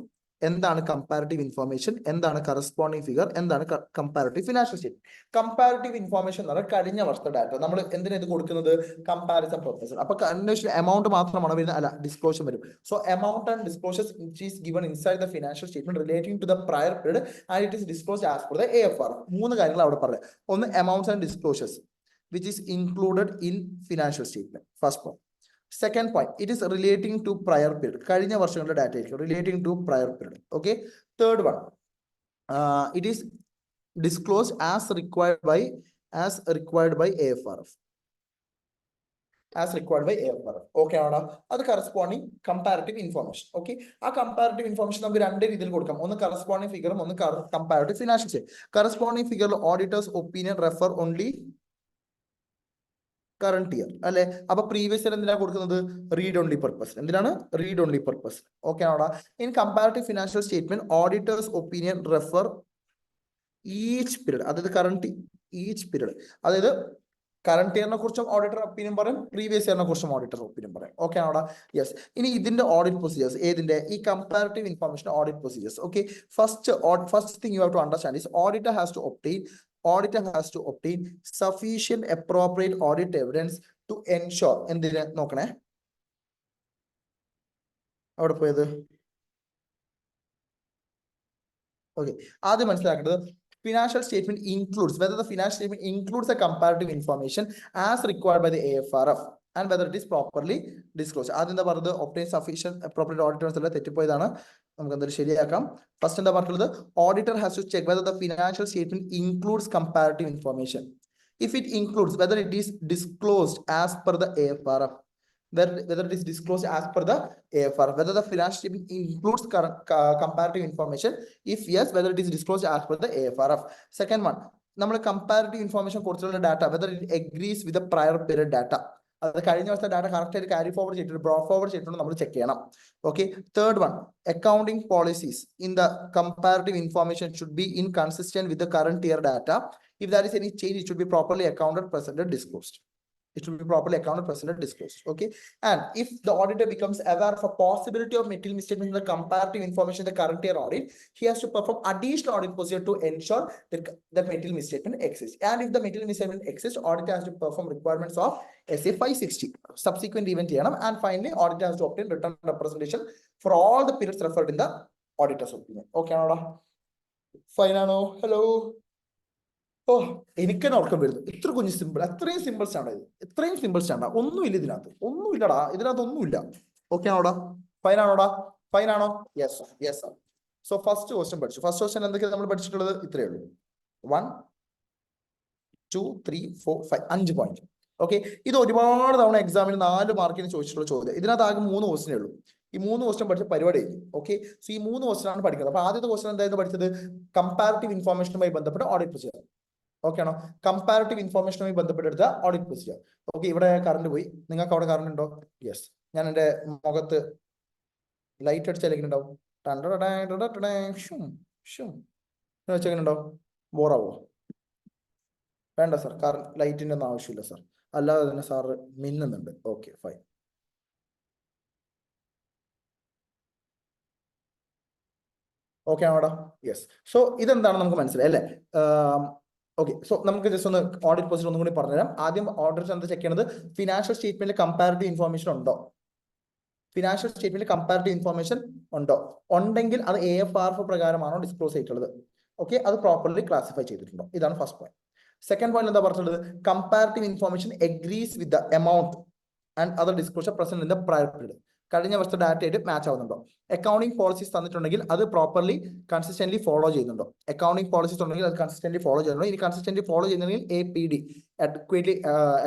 എന്താണ് കമ്പാരിറ്റീവ് ഇൻഫോർമേഷൻ, എന്താണ് കറസ്പോണ്ടിങ് ഫിഗർ, എന്താണ് comparative financial statement. Comparative information എന്ന് പറഞ്ഞാൽ കഴിഞ്ഞ വർഷത്തെ ഡാറ്റ നമ്മൾ എന്തിനാ ഇത് കൊടുക്കുന്നത്? Comparison purpose. അപ്പൊ അന്വേഷണം എമൗണ്ട് മാത്രമാണോ വരുന്നത്? അല്ല, ഡിസ്ക്ലോഷർ വരും. So amount and disclosures which is given inside the financial statement relating to the prior period and it is disclosed as per the AFR. മൂന്ന് കാര്യങ്ങൾ അവിടെ പറയാം. ഒന്ന്, amounts and disclosures which is included in financial statement. First point. Second point, it is relating to prior period. കഴിഞ്ഞ വർഷങ്ങളുടെ data ആയിരിക്കും relating to prior period. Okay. Third one, it is disclosed as required by AFRF. As required by AFRF. Okay ആണോ? അത് corresponding comparative information. Okay, ആ comparative information നമുക്ക് രണ്ട് രീതിയിൽ കൊടുക്കാം. ഒന്ന് corresponding figure, ഒന്ന് comparative financial statement. Corresponding figure auditor's opinion refer only current year അല്ലെ? അപ്പൊ പ്രീവിയസ് ഇയർ എന്തിനാണ് കൊടുക്കുന്നത്? Read only purpose. എന്തിനാണ്? Read only purpose. ഓക്കെ ആണോടാ? In comparative financial statement auditors opinion refer each period, അതായത് current each period, അതായത് current ഇയറിനെ കുറിച്ചും ഓഡിറ്റർ ഒപ്പീനിയൻ പറയും, പ്രീവിയസ് ഇയറിനെ കുറിച്ചും ഓഡിറ്റർ ഒപ്പീനിയൻ പറയും. ഓക്കെ ആണോടാ? യെസ്. ഇനി ഇതിന്റെ ഓഡിറ്റ് പ്രൊസീജിയേഴ്സ്, ഏതിന്റെ? ഈ comparative information audit procedures. Okay, first thing you have to understand is auditor has to obtain sufficient appropriate audit evidence to ensure, എന്തിന് നോക്കണേ, അവിടെ പോയത് ഓക്കെ. ആദ്യം മനസ്സിലാക്കേണ്ടത് financial statement includes whether the financial statement includes a comparative information as required by the AFRF and whether it is properly disclosed. ആദ്യം എന്താ പറഞ്ഞത്? obtain sufficient appropriate auditors അല്ല, തെറ്റിപ്പോയതാണ്. നമുക്ക് എന്തായാലും ശരിയാക്കാം. ഫസ്റ്റ് എന്താ പറഞ്ഞത്? Auditor has to check whether the financial statement includes comparative information. If it includes, whether it is disclosed as per the AFRF, whether it is disclosed as per the AFRF, whether the financial statement includes comparative information. If yes, whether it is disclosed as per the AFRF. Second one, നമ്മൾ comparative information കൊടുത്തിട്ടുള്ള data, whether it agrees with the prior period data. അത് കഴിഞ്ഞ വർഷത്തെ data correct ആയിട്ട് carry forward ചെയ്തിട്ടുണ്ട്, broad forward ചെയ്തിട്ടുണ്ട്, നമ്മൾ check ചെയ്യണം. Okay. Third one, accounting policies in the comparative information should be inconsistent with the current year data. If there is any change, it should be properly accounted, presented, disclosed. It should be properly accounted, presented, disclosed. Okay. And if the auditor becomes aware of a possibility of material misstatement in the comparative information in the current year audit, he has to perform additional audit procedure to ensure that the material misstatement exists. And if the material misstatement exists, auditor has to perform requirements of SA 560 subsequent event cheyyanam. And finally, auditor has to obtain written representation for all the periods referred in the auditor's opinion. Okay, Anada? Fine, ano? Hello. ഓ, എനിക്ക് തന്നെ ഉറക്കം വരുന്നു. ഇത്ര കുഞ്ഞ് simple, അത്രയും simple സ്റ്റാൻഡാ ഇത്, ഇത്രയും simple സ്റ്റാൻഡാ. ഒന്നുമില്ല ഇതിനകത്ത്, ഒന്നുമില്ലടാ ഇതിനകത്ത്, ഒന്നുമില്ല. ഓക്കെ ആണോടാ? ഫൈൻ ആണോടാ? ഫൈൻ ആണോ? Yes yes sir. So first question പഠിച്ചു. ഫസ്റ്റ് ക്വസ്റ്റ്യൻ എന്തൊക്കെയാണ് നമ്മൾ പഠിച്ചിട്ടുള്ളത്? ഇത്രയേ ഉള്ളൂ. 1 2 3 4 5 5 പോയിന്റ്. ഓക്കെ. ഇത് ഒരുപാട് തവണ എക്സാമിന് 4 മാർക്കിന് ചോദിച്ചിട്ടുള്ള ചോദ്യം. ഇതിനകത്ത് ആകെ 3 ക്വസ്റ്റ്യനേ ഉള്ളൂ. ഈ 3 ക്വസ്റ്റ്യൻ പഠിച്ച പരിപാടി കഴിഞ്ഞു. ഓക്കെ. സോ ഈ 3 ക്വസ്റ്റ്യൻ ആണ് പഠിക്കുന്നത്. അപ്പൊ ആദ്യത്തെ ക്വസ്റ്റ്യൻ എന്തായിരുന്നു പഠിച്ചത്? കമ്പാരിറ്റീവ് ഇൻഫോർമേഷനുമായി ബന്ധപ്പെട്ട ഓഡിറ്റ് പ്രൊസീജിയർ. ഓക്കെ ആണോ? കമ്പാരിറ്റീവ് ഇൻഫോർമേഷനുമായി ബന്ധപ്പെട്ടെടുത്ത ഓഡിറ്റ് പ്രൊസീജിയർ. ഓക്കെ. ഇവിടെ കറണ്ട് പോയി. നിങ്ങൾക്ക് അവിടെ കറണ്ട് ഉണ്ടോ? യെസ്. ഞാൻ എൻ്റെ മുഖത്ത് ലൈറ്റ് അടിച്ചാലെങ്ങനെ ഉണ്ടാവും? വെച്ചെങ്ങനെ ഉണ്ടാവും? ബോറാവോ? വേണ്ട സാർ, കറണ്ട് ലൈറ്റിന്റെ ഒന്നും ആവശ്യമില്ല സാർ, അല്ലാതെ തന്നെ സാറ് മിന്നുന്നുണ്ട്. Okay fine. ഓക്കെ ആണോടാ? യെസ്. സോ ഇതെന്താണ് നമുക്ക് മനസ്സിലായി അല്ലേ? ഓക്കെ. സോ നമുക്ക് ജസ്റ്റ് ഒന്ന് ഓഡിറ്റ് പ്രൊസീജിയർ ഒന്നും കൂടി പറഞ്ഞുതരാം. ആദ്യം ഓഡിറ്റർ എന്താ ചെക്ക് ചെയ്യണത്? ഫിനാൻഷ്യൽ സ്റ്റേറ്റ്മെന്റിൽ കമ്പാരിറ്റീവ് ഇൻഫോർമേഷൻ ഉണ്ടോ? ഫിനാൻഷ്യൽ സ്റ്റേറ്റ്മെന്റിൽ കമ്പാരിറ്റീവ് ഇൻഫോർമേഷൻ ഉണ്ടോ? ഉണ്ടെങ്കിൽ അത് AFRF പ്രകാരമാണോ ഡിസ്ക്ലോസ് ചെയ്തിട്ടുള്ളത്? ഓക്കെ. അത് പ്രോപ്പർലി ക്ലാസിഫൈ ചെയ്തിട്ടുണ്ടോ? ഇതാണ് ഫസ്റ്റ് പോയിന്റ്. സെക്കൻഡ് പോയിന്റ് എന്താ പറഞ്ഞിട്ടുള്ളത്? Comparative information agrees with the amount and other disclosure present in the prayer period. കഴിഞ്ഞ വർഷത്തെ ഡാറ്റ ആയിട്ട് മാച്ച് ആവുന്നുണ്ടോ? അക്കൗണ്ടിംഗ് പോളിസീസ് തന്നിട്ടുണ്ടെങ്കിൽ അത് പ്രോപ്പർലി കൺസിസ്റ്റന്റ്ലി ഫോളോ ചെയ്യുന്നുണ്ടോ? അക്കൗണ്ടിംഗ് പോളിസീസ് ഉണ്ടെങ്കിൽ അത് കൺസിസ്റ്റന്റ്ലി ഫോളോ ചെയ്യുന്നുണ്ടോ? ഇനി കൺസിസ്റ്റന്റ്ലി ഫോളോ ചെയ്യുന്നുണ്ടെങ്കിൽ APD അഡ്ക്വേറ്റ്ലി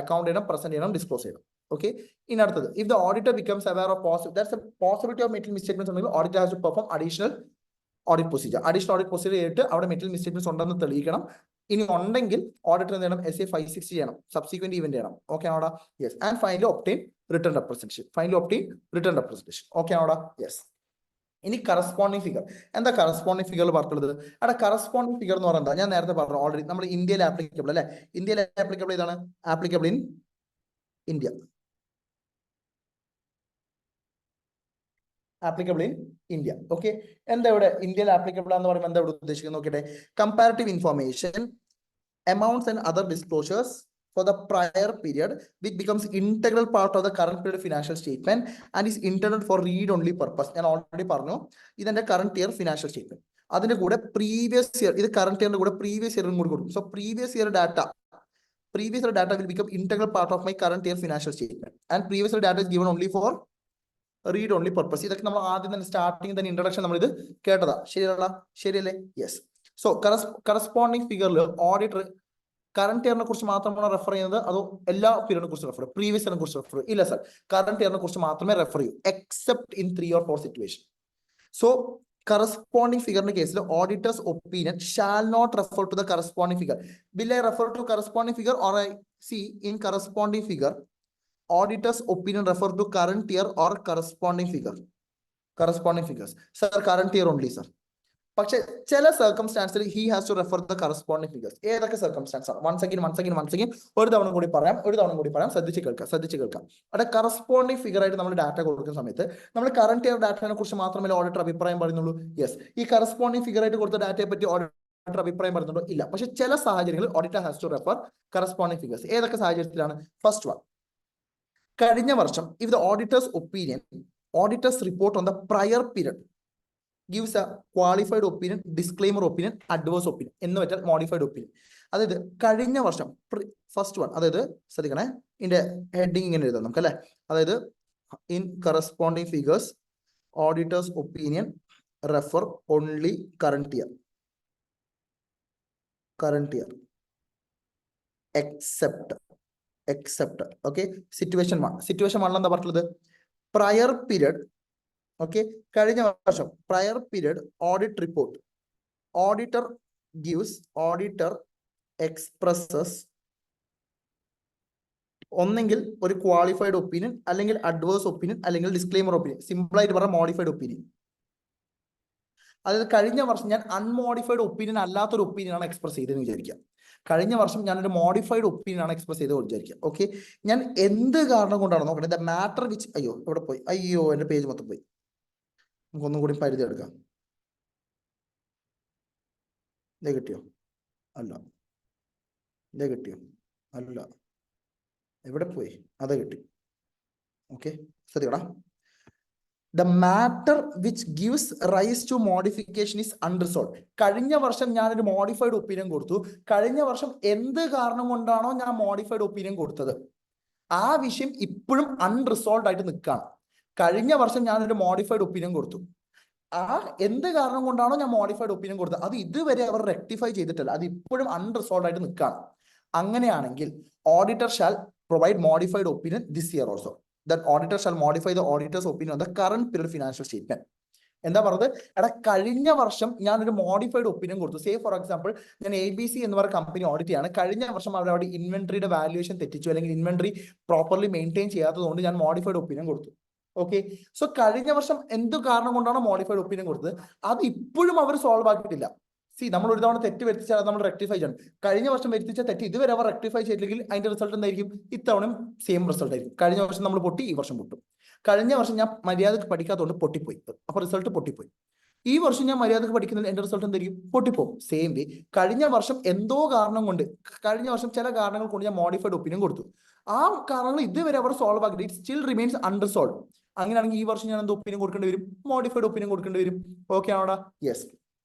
അക്കൗണ്ട് ചെയ്യണം, പ്രസന്റ് ചെയ്യണം, ഡിസ്ക്ലോസ് ചെയ്യണം. ഓക്കെ. ഇനി അടുത്തത്, if the auditor becomes aware of possibility of material misstatements ഉണ്ടെങ്കിൽ auditor has to perform additional audit procedure. Additional audit procedure ചെയ്തിട്ട് അവിടെ മെറ്റീരിയൽ മിസ്റ്റേക്മെന്റ്സ് ഉണ്ടെന്ന് തെളിയിക്കണം. ഇനി ഉണ്ടെങ്കിൽ ഓഡിറ്റർ എന്ത് ചെയ്യണം? SA 560 ചെയ്യണം, സബ്സിക്വന്റ് ഇവന്റ് ചെയ്യണം. ഓക്കെ ആണോടാ? Yes. And finally obtain written representation. Okay ആണോടാ? യെസ്. ഇനി കറസ്പോണ്ടിങ് ഫിഗർ. എന്താ കറസ്പോണ്ടിങ് ഫിഗർ പറഞ്ഞിട്ടുള്ളത്? അവിടെ കറസ്പോണ്ടിങ് ഫിഗർ എന്ന് പറയുന്നത് ഞാൻ നേരത്തെ പറഞ്ഞു ഓൾറെഡി, നമ്മൾ ഇന്ത്യയിൽ ആപ്ലിക്കബിൾ അല്ലെ? ഇന്ത്യയിൽ ആപ്ലിക്കബിൾ ഇതാണ്, applicable in India. Applicable in India. Okay. എന്താ ഇവിടെ ഇന്ത്യയിൽ ആപ്ലിക്കബിൾ എന്ന് പറയുമ്പോൾ എന്താ ഇവിടെ ഉദ്ദേശിക്കുന്നത് നോക്കട്ടെ? Comparative information, amounts and other disclosures for the prior period which becomes integral part of the current period financial statement and is intended for read only purpose. ഞാൻ ഓൾറെഡി പറഞ്ഞു ഇതിന്റെ കറന്റ് ഇയർ ഫിനാൻഷ്യൽ സ്റ്റേറ്റ്മെന്റ്, അതിന്റെ കൂടെ previous year, ഇത് current ഇയറിന്റെ കൂടെ previous ഇയറും കൂടി കൊടുക്കും. So previous year data will become integral part of my current year financial statement and previous year data is given only for read only purpose. ഇതൊക്കെ നമ്മൾ ആദ്യം തന്നെ സ്റ്റാർട്ടിങ് തന്നെ ഇൻട്രൊഡക്ഷൻ നമ്മൾ ഇത് കേട്ടതാ. ശരിയല്ലേ? യെസ്. സോ കറസ്പോണ്ടിങ് ഫിഗറിൽ ഓഡിറ്റർ കറന്റ് ഇയറിനെ കുറിച്ച് മാത്രമാണ് റെഫർ ചെയ്യുന്നത്, അതോ എല്ലാ പീരിയഡിനെ കുറിച്ച് റെഫർ ചെയ്യും? പ്രീവിയസ് ഇയറിനെ കുറിച്ച് റെഫർ ചെയ്യും? ഇല്ല സർ, കറന്റ് ഇയറിനെ കുറിച്ച് മാത്രമേ റെഫർ ചെയ്യൂ, except in 3 or 4 situation. So corresponding ഫിഗറിന്റെ കേസിൽ auditor's opinion shall not refer to the corresponding figure. Will I refer to corresponding figure or I see in corresponding figure auditor's opinion refer to current year or corresponding figures? Sir, current year only sir. പക്ഷെ ചില സർക്കംസ്റ്റാൻസിൽ he has to refer the corresponding figures. ഏതൊക്കെ circumstance ആണ്? Once again ഒരു തവണ കൂടി പറയാം, ശ്രദ്ധിച്ച് കേൾക്കാം. അവിടെ കറസ്പോണ്ടിങ് ഫിഗർ ആയിട്ട് നമ്മൾ ഡാറ്റ കൊടുക്കുന്ന സമയത്ത് നമ്മൾ കറന്റ് ഇയർ ഡാറ്റയെ കുറിച്ച് മാത്രമേ ഓഡിറ്റർ അഭിപ്രായം പറയുന്നുള്ളൂ? യെസ്. ഈ കറസ്പോണ്ടിങ് ഫിഗർ ആയിട്ട് കൊടുത്ത ഡാറ്റയെ പറ്റി ഓഡിറ്റർ അഭിപ്രായം പറയുന്നുണ്ടോ? ഇല്ല. പക്ഷെ ചില സാഹചര്യങ്ങളിൽ auditor has to refer corresponding figures. ഏതൊക്കെ സാഹചര്യത്തിലാണ്? ഫസ്റ്റ് വൺ, കഴിഞ്ഞ വർഷം if the auditor's opinion Auditor's report on the prior period gives a qualified opinion, disclaimer opinion, adverse opinion എന്ന് വെച്ചാൽ modified opinion. അതായത് കഴിഞ്ഞ വർഷം ഫസ്റ്റ് വൺ, അതായത് ശ്രദ്ധിക്കണേ, ഇതിന്റെ ഹെഡിങ് ഇങ്ങനെ എഴുതാം നമുക്ക് അല്ലെ. അതായത് in corresponding figures auditors opinion refer only current year except okay. Situation 1 എന്താ പറഞ്ഞത്? പ്രയർ പീരിയഡ്, ഓക്കെ, കഴിഞ്ഞ വർഷം prior period audit report, auditor expresses ഒന്നെങ്കിൽ ഒരു ക്വാളിഫൈഡ് ഒപ്പീനിയൻ, അല്ലെങ്കിൽ അഡ്വേഴ്സ് ഒപ്പീനിയൻ, അല്ലെങ്കിൽ ഡിസ്ക്ലെയിമർ ഒപ്പീനിയൻ. സിമ്പിൾ ആയിട്ട് പറഞ്ഞാൽ മോഡിഫൈഡ് ഒപ്പീനിയൻ. അതായത് കഴിഞ്ഞ വർഷം ഞാൻ അൺമോഡിഫൈഡ് ഒപ്പീനിയൻ അല്ലാത്തൊരു ഒപ്പീനിയൻ ആണ് എക്സ്പ്രസ് ചെയ്തതെന്ന് വിചാരിക്കാം. കഴിഞ്ഞ വർഷം ഞാനൊരു മോഡിഫൈഡ് ഒപ്പീനിയൻ ആണ് എക്സ്പ്രസ് ചെയ്ത് വിചാരിക്കുക. ഓക്കെ, ഞാൻ എന്ത് കാരണം കൊണ്ടാണ് നോക്കണത്? ദ മാറ്റർ വിച്ച്, അയ്യോ ഇവിടെ പോയി, അയ്യോ എന്റെ പേജ് മൊത്തം പോയി. നമുക്കൊന്നും കൂടി പരിധി എടുക്കാം. ഇതേ കിട്ടിയോ? അല്ല. ഇതേ കിട്ടിയോ? അല്ല. എവിടെ പോയി? അതേ കിട്ടി. Okay, ശ്രദ്ധിക്കടാ. The matter which gives rise to modification is unresolved. കഴിഞ്ഞ വർഷം ഞാനൊരു മോഡിഫൈഡ് ഒപ്പീനിയൻ കൊടുത്തു. കഴിഞ്ഞ വർഷം എന്ത് കാരണം കൊണ്ടാണോ ഞാൻ മോഡിഫൈഡ് ഒപ്പീനിയൻ കൊടുത്തത്, ആ വിഷയം ഇപ്പോഴും അൺറിസോൾവ് ആയിട്ട് നിൽക്കുകയാണ്. കഴിഞ്ഞ വർഷം ഞാനൊരു മോഡിഫൈഡ് ഒപ്പീനിയൻ കൊടുത്തു. ആ എന്ത് കാരണം കൊണ്ടാണോ ഞാൻ മോഡിഫൈഡ് ഒപ്പീനിയൻ കൊടുത്തത്, അത് ഇതുവരെ അവർ റെക്ടിഫൈ ചെയ്തിട്ടില്ല, അത് ഇപ്പോഴും അൺറിസോൾവ് ആയിട്ട് നിൽക്കുകയാണ്. അങ്ങനെയാണെങ്കിൽ auditor shall provide modified opinion this year also. That auditor shall modify the auditor's opinion on the current period financial statement. എന്താ പറഞ്ഞത്? എടാ കഴിഞ്ഞ വർഷം ഞാനൊരു മോഡിഫൈഡ് ഒപ്പീനിയൻ കൊടുത്തു. സേ ഫോർ എക്സാമ്പിൾ, ഞാൻ ABC എന്ന് പറയുന്ന കമ്പനി ഓഡിറ്റ് ചെയ്യാണ്. കഴിഞ്ഞ വർഷം അവിടെ ഇൻവെന്ററിയുടെ വാല്യുവേഷൻ തെറ്റിച്ചു, അല്ലെങ്കിൽ ഇൻവെന്ററി പ്രോപ്പർലി മെയിൻറ്റെയിൻ ചെയ്യാത്തതുകൊണ്ട് ഞാൻ മോഡിഫൈഡ് ഒപ്പീനിയൻ കൊടുത്തു. ഓക്കെ, സോ കഴിഞ്ഞ വർഷം എന്ത് കാരണം കൊണ്ടാണ് മോഡിഫൈഡ് ഒപ്പീനിയൻ കൊടുത്തത്, അത് ഇപ്പോഴും അവർ സോൾവ് ആക്കിയിട്ടില്ല. നമ്മൾ ഒരു തവണ തെറ്റ് വരുത്തിച്ചാൽ നമ്മൾ റെക്ടിഫൈ ചെയ്യണം. കഴിഞ്ഞ വർഷം വരുത്തിച്ച തെറ്റ് ഇതുവരെ അവർ റെക്ടിഫൈ ചെയ്തില്ലെങ്കിൽ അതിന്റെ റിസൾട്ട് എന്തായിരിക്കും? ഇത്തവണയും സെയിം റിസൾട്ട് ആയിരിക്കും. കഴിഞ്ഞ വർഷം നമ്മൾ പൊട്ടി, ഈ വർഷം പൊട്ടും. കഴിഞ്ഞ വർഷം ഞാൻ മര്യാദക്ക് പഠിക്കാത്തതുകൊണ്ട് പൊട്ടിപ്പോയി, അപ്പൊ റിസൾട്ട് പൊട്ടിപ്പോയി. ഈ വർഷം ഞാൻ മര്യാദക്ക് പഠിക്കുന്നതിൽ എന്റെ റിസൾട്ട് എന്തായിരിക്കും? പൊട്ടിപ്പോകും. സെയിം വേ കഴിഞ്ഞ വർഷം എന്തോ കാരണം കൊണ്ട്, കഴിഞ്ഞ വർഷം ചില കാരണങ്ങൾ കൊണ്ട് ഞാൻ മോഡിഫൈഡ് ഒപ്പീനിയൻ കൊടുത്തു. ആ കാരണങ്ങൾ ഇതുവരെ അവർ സോൾവ് ആക്കി, ഇറ്റ് സ്റ്റിൽ റിമെയിൻസ് അൺറിസോൾവ്. അങ്ങനെയാണെങ്കിൽ ഈ വർഷം ഞാൻ എന്ത് ഒപ്പീനിയൻ കൊടുക്കേണ്ടി വരും? മോഡിഫൈഡ് ഒപ്പീനിയൻ കൊടുക്കേണ്ടി വരും. ഓക്കെ ആണോടാ? Yes.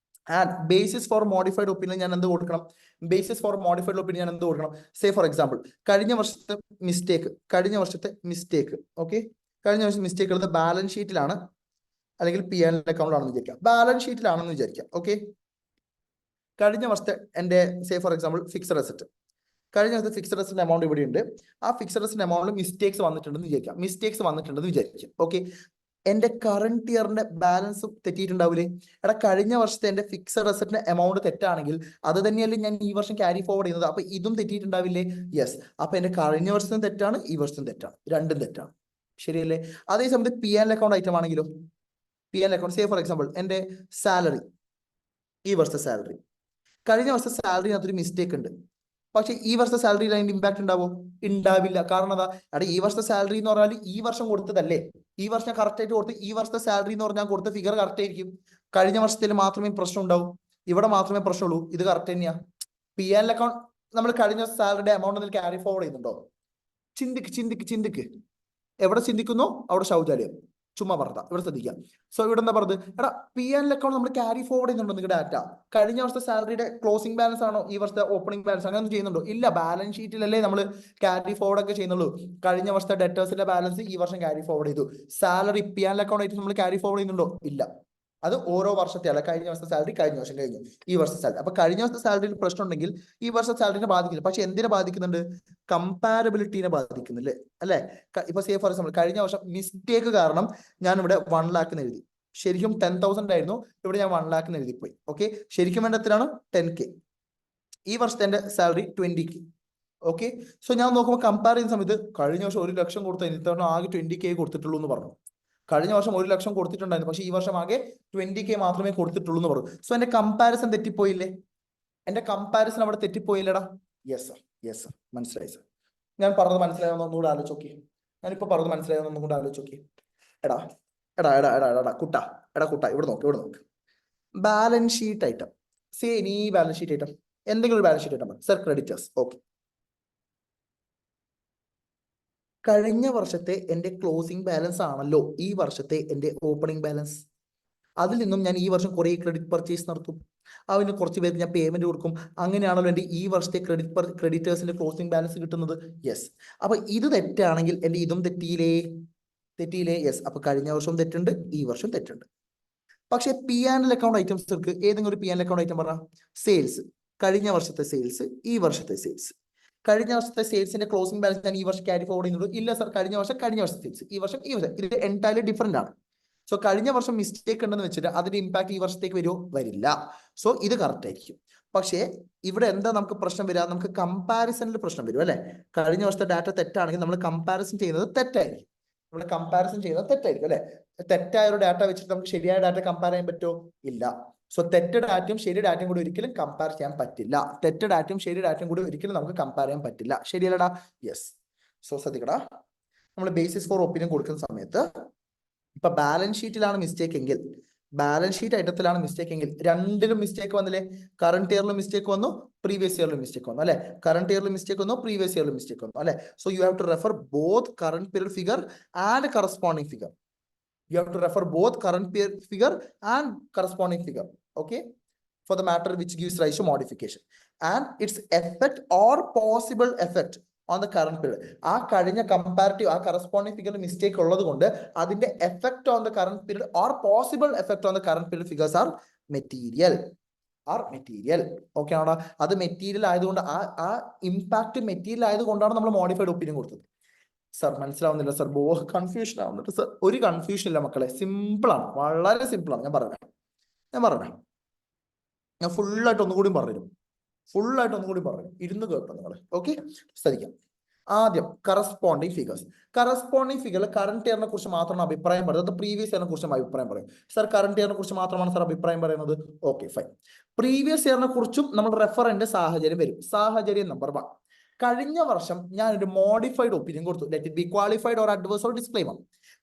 And basis for modified opinion ഞാൻ എന്ത് കൊടുക്കണം? ബേസിസ് ഫോർ മോഡിഫൈഡ് ഒപ്പീനിയൻ ഞാൻ എന്ത് കൊടുക്കണം? സേ ഫോർ എക്സാമ്പിൾ, കഴിഞ്ഞ വർഷത്തെ മിസ്റ്റേക്ക്, ഓക്കെ, കഴിഞ്ഞ വർഷം മിസ്റ്റേക്ക് ഉള്ളത് ബാലൻസ് ഷീറ്റിലാണ്, അല്ലെങ്കിൽ P&L അക്കൗണ്ടിലാണെന്ന് വിചാരിക്കാം. ബാലൻസ് ഷീറ്റിലാണെന്ന് വിചാരിക്കാം. ഓക്കെ, കഴിഞ്ഞ വർഷത്തെ എന്റെ say for example fixed asset, കഴിഞ്ഞ വർഷത്തെ ഫിക്സഡ് അസറ്റിന്റെ എമൗണ്ട് ഇവിടെ ഉണ്ട്. ആ ഫിക്സഡ് അസറ്റിന്റെ എമൗണ്ടിൽ മിസ്റ്റേക്സ് വന്നിട്ടുണ്ടെന്ന് വിചാരിക്കാം. ഓക്കെ, എന്റെ കറന്റ് ഇയറിന്റെ ബാലൻസ് തെറ്റിയിട്ടുണ്ടാവില്ലേ? എടാ കഴിഞ്ഞ വർഷത്തെ എന്റെ ഫിക്സഡ് അസറ്റിന്റെ എമൗണ്ട് തെറ്റാണെങ്കിൽ അത് തന്നെയല്ലേ ഞാൻ ഈ വർഷം ക്യാരി ഫോർവേഡ് ചെയ്യുന്നത്. അപ്പൊ ഇതും തെറ്റിയിട്ടുണ്ടാവില്ലേ? യെസ്. അപ്പൊ എന്റെ കഴിഞ്ഞ വർഷത്തും തെറ്റാണ്, ഈ വർഷത്തും തെറ്റാണ്, രണ്ടും തെറ്റാണ്. ശരിയല്ലേ? അതേ സമയത്ത് P&L അക്കൗണ്ട് ഐറ്റം ആണെങ്കിലോ, P&L account say for example എന്റെ സാലറി, ഈ വർഷത്തെ സാലറി, കഴിഞ്ഞ വർഷത്തെ സാലറിനകത്തൊരു മിസ്റ്റേക്ക് ഉണ്ട്, പക്ഷെ ഈ വർഷത്തെ സാലറിയിൽ അതിന്റെ ഇമ്പാക്ട് ഉണ്ടാവോ? ഉണ്ടാവില്ല. കാരണം എന്താ? അവിടെ ഈ വർഷത്തെ സാലറി എന്ന് പറഞ്ഞാൽ ഈ വർഷം കൊടുത്തതല്ലേ, ഈ വർഷം കറക്റ്റ് ആയിട്ട് കൊടുത്ത്, ഈ വർഷത്തെ സാലറി എന്ന് പറഞ്ഞാൽ കൊടുത്ത ഫിഗർ കറക്റ്റ് ആയിരിക്കും. കഴിഞ്ഞ വർഷത്തിൽ മാത്രമേ പ്രശ്നം ഉണ്ടാവൂ, ഇവിടെ മാത്രമേ പ്രശ്നമുള്ളൂ. ഇത് കറക്റ്റ് തന്നെയാ. P&L അക്കൗണ്ട് നമ്മൾ കഴിഞ്ഞ സാലറിയുടെ എമൗണ്ട് ക്യാരി ഫോർവേഡ് ചെയ്യുന്നുണ്ടോ? ചിന്തിക്ക്. എവിടെ ചിന്തിക്കുന്നു അവിടെ ശൗചാലയം. ചുമ്മാ പറഞ്ഞ ഇവിടെ ശ്രദ്ധിക്കാം. സോ ഇവിടെ എന്താ പറഞ്ഞത്? എടാ P&L അക്കൗണ്ട് നമ്മൾ ക്യാരി ഫോർവേഡ് ചെയ്യുന്നുണ്ടോ? നിങ്ങളുടെ ഡാറ്റ കഴിഞ്ഞ വർഷത്തെ സാലറിയുടെ ക്ലോസിംഗ് ബാലൻസ് ആണോ ഈ വർഷത്തെ ഓപ്പണിംഗ് ബാലൻസ്, അങ്ങനെ ഒന്നും ചെയ്യുന്നുണ്ടോ? ഇല്ല. ബാലൻസ് ഷീറ്റിലല്ലേ നമ്മൾ ക്യാരി ഫോർവേഡ് ഒക്കെ ചെയ്യുന്നുള്ളൂ. കഴിഞ്ഞ വർഷത്തെ ഡെറ്റേഴ്സിന്റെ ബാലൻസ് ഈ വർഷം ക്യാരി ഫോർവേഡ് ചെയ്തു. സാലറി P&L അക്കൗണ്ട് ആയിട്ട് നമ്മൾ ക്യാരി ഫോർവേഡ് ചെയ്യുന്നുണ്ടോ? ഇല്ല. അത് ഓരോ വർഷത്തെ അല്ല, കഴിഞ്ഞ വർഷത്തെ സാലറി കഴിഞ്ഞ വർഷം കഴിഞ്ഞു, ഈ വർഷത്തെ സാലറി. അപ്പൊ കഴിഞ്ഞ വർഷത്തെ സാലറിയിൽ പ്രശ്നം ഉണ്ടെങ്കിൽ ഈ വർഷത്തെ സാലറിനെ ബാധിക്കില്ല. പക്ഷെ എന്തിനെ ബാധിക്കുന്നുണ്ട്? കമ്പാരബിലിറ്റിനെ ബാധിക്കുന്നില്ലേ? അല്ലെ? ഇപ്പൊ സേ ഫോർ എക്സാമ്പിൾ കഴിഞ്ഞ വർഷം മിസ്റ്റേക്ക് കാരണം ഞാൻ ഇവിടെ 1 lakh എഴുതി. ശരിക്കും 10,000 ആയിരുന്നു, ഇവിടെ ഞാൻ 1 lakh എഴുതിപ്പോയി. ഓക്കെ, ശരിക്കും വേണ്ട എത്രയാണ്? 10K. ഈ വർഷത്തെ എന്റെ സാലറി 20K. ഓക്കെ, സോ ഞാൻ നോക്കുമ്പോൾ കമ്പയർ ചെയ്യുന്ന സമയത്ത് കഴിഞ്ഞ വർഷം 1 ലക്ഷം കൊടുത്ത ഇത്തവണ ആകെ 20K കൊടുത്തിട്ടുള്ളൂ എന്ന് പറഞ്ഞു. കഴിഞ്ഞ വർഷം 1 ലക്ഷം കൊടുത്തിട്ടുണ്ടായിരുന്നു, പക്ഷെ ഈ വർഷം ആകെ 20K മാത്രമേ കൊടുത്തിട്ടുള്ളൂ എന്ന് പറഞ്ഞു. സോ എന്റെ കമ്പാരിസൺ തെറ്റിപ്പോയില്ലേ? എന്റെ കമ്പാരിസൺ അവിടെ തെറ്റിപ്പോയില്ലടാ? യെസ് സർ, മനസ്സിലായി സർ. ഞാൻ പറഞ്ഞത് മനസ്സിലായെന്ന് ഒന്നുകൂടെ ആലോചിച്ച് നോക്കി. ഞാനിപ്പോ പറഞ്ഞത് മനസ്സിലായെന്ന് ഒന്നുകൂടെ ആലോചിച്ച് നോക്കി. എടാ കുട്ട ഇവിടെ നോക്ക്. Balance sheet item, say any balance sheet item, എന്തെങ്കിലും ഒരു balance sheet item sir. Creditors. Okay, കഴിഞ്ഞ വർഷത്തെ എൻ്റെ ക്ലോസിംഗ് ബാലൻസ് ആണല്ലോ ഈ വർഷത്തെ എൻ്റെ ഓപ്പണിംഗ് ബാലൻസ്. അതിൽ നിന്നും ഞാൻ ഈ വർഷം കുറേ ക്രെഡിറ്റ് പർച്ചേസ് നടത്തും, അതിന് കുറച്ച് പേർക്ക് ഞാൻ പേയ്മെന്റ് കൊടുക്കും. അങ്ങനെയാണല്ലോ എൻ്റെ ഈ വർഷത്തെ ക്രെഡിറ്റേഴ്സിന്റെ ക്ലോസിംഗ് ബാലൻസ് കിട്ടുന്നത്. യെസ്. അപ്പൊ ഇത് തെറ്റാണെങ്കിൽ എൻ്റെ ഇതും തെറ്റിയില്ലേ? യെസ്. അപ്പൊ കഴിഞ്ഞ വർഷവും തെറ്റുണ്ട്, ഈ വർഷം തെറ്റുണ്ട്. പക്ഷെ P and L account items എടുക്ക്. ഏതെങ്കിലും ഒരു P and L account item പറഞ്ഞ സെയിൽസ്, കഴിഞ്ഞ വർഷത്തെ സെയിൽസ്, ഈ വർഷത്തെ സെയിൽസ്. കഴിഞ്ഞ വർഷത്തെ സെയിൽസിന്റെ ക്ലോസിംഗ് ബാലൻസ് ഞാൻ ഈ വർഷം ക്യാരി ഫോർവേഡ് ചെയ്യുന്നുള്ളൂ. ഇല്ല സർ, കഴിഞ്ഞ വർഷത്തെ സെയിൽസ്, ഈ വർഷം ഇത് എൻറ്റയർലി ഡിഫറെന്റ് ആണ്. സോ കഴിഞ്ഞ വർഷം മിസ്റ്റേക്ക് ഉണ്ടെന്ന് വെച്ചിട്ട് അതിന്റെ ഇമ്പാക്ട് ഈ വർഷത്തേക്ക് വരുമോ? വരില്ല. സോ ഇത് കറക്റ്റ് ആയിരിക്കും. പക്ഷേ ഇവിടെ എന്താ നമുക്ക് പ്രശ്നം വരിക? നമുക്ക് കമ്പാരിസണിൽ പ്രശ്നം വരും അല്ലെ? കഴിഞ്ഞ വർഷത്തെ ഡാറ്റ തെറ്റാണെങ്കിൽ നമ്മൾ കമ്പാരിസൺ ചെയ്യുന്നത് തെറ്റായിരിക്കും. നമ്മൾ കമ്പാരിസൺ ചെയ്യുന്നത് തെറ്റായിരിക്കും അല്ലെ? തെറ്റായ ഒരു ഡാറ്റ വെച്ചിട്ട് നമുക്ക് ശരിയായ ഡാറ്റ കമ്പയർ ചെയ്യാൻ പറ്റുമോ? ഇല്ല. സോ തെറ്റ് ഡാറ്റയും ശരി ഡാറ്റയും കൂടി ഒരിക്കലും കമ്പയർ ചെയ്യാൻ പറ്റില്ല. തെറ്റ് ഡാറ്റയും ശരി ഡാറ്റയും കൂടി ഒരിക്കലും നമുക്ക് കമ്പയർ ചെയ്യാൻ പറ്റില്ല. ശരിയല്ലടാ? യെസ്. സോ ശ്രദ്ധിക്കടാ, നമ്മൾ ബേസിസ് ഫോർ ഒപ്പീനിയൻ കൊടുക്കുന്ന സമയത്ത് ഇപ്പൊ ബാലൻസ് ഷീറ്റിലാണ് മിസ്റ്റേക്ക് എങ്കിൽ, ബാലൻസ് ഷീറ്റ് ഐറ്റത്തിലാണ് മിസ്റ്റേക്ക് എങ്കിൽ രണ്ടിലും മിസ്റ്റേക്ക് വന്നില്ലേ? കറണ്ട് ഇയറിലും മിസ്റ്റേക്ക് വന്നു, പ്രീവിയസ് ഇയറിലും മിസ്റ്റേക്ക് വന്നു അല്ലെ? കറണ്ട് ഇയറിലും മിസ്റ്റേക്ക് വന്നു, പ്രീവിയസ് ഇയറിലും മിസ്റ്റേക്ക് വന്നു അല്ലെ? So you have to refer both current period figure and corresponding figure. You have to refer both current period figure and corresponding figure, okay, for the matter which gives rise to modification and its effect or possible effect on the current period. ആ കഴിഞ്ഞ comparative ആ corresponding ഫിഗറിൽ mistake ഉള്ളത് കൊണ്ട് അതിന്റെ effect on the current period or possible effect on the current period figures are material. Okay ആണോ? അത് material ആയതുകൊണ്ട് ആ ഇമ്പാക്ട് മെറ്റീരിയൽ ആയതുകൊണ്ടാണ് നമ്മൾ മോഡിഫൈഡ് ഒപ്പീനിയൻ കൊടുത്തത്. സർ മനസ്സിലാവുന്നില്ല സർ, കൺഫ്യൂഷൻ ആവുന്നുണ്ട് സർ. ഒരു കൺഫ്യൂഷൻ ഇല്ല മക്കളെ, സിമ്പിൾ ആണ്, വളരെ സിമ്പിൾ ആണ്. ഞാൻ പറഞ്ഞ ഞാൻ ഫുള്ളായിട്ട് ഒന്നുകൂടി പറഞ്ഞുതരും, ഇരുന്ന് കേട്ടോ നിങ്ങൾ. ഓക്കെ, ശ്രദ്ധിക്കാം. ആദ്യം കറസ്പോണ്ടിങ് ഫിഗേഴ്സ്. കറസ്പോണ്ടിങ് ഫിഗറിൽ കറന്റ് ഇയറിനെ കുറിച്ച് മാത്രമാണ് അഭിപ്രായം പറയുന്നത്, പ്രീവിയസ് ഇയറിനെ കുറിച്ച് അഭിപ്രായം പറയും. സർ കറന്റ് ഇയറിനെ കുറിച്ച് മാത്രമാണ് സർ അഭിപ്രായം പറയുന്നത്. Okay fine. പ്രീവിയസ് ഇയറിനെ കുറിച്ചും നമ്മൾ റെഫറൻസ് സാഹചര്യം വരും. സാഹചര്യം നമ്പർ 1, കഴിഞ്ഞ വർഷം ഞാൻ ഒരു മോഡിഫൈഡ് ഒപ്പീനിയൻ കൊടുത്തു. Let it be qualified or adverse or disclaimer.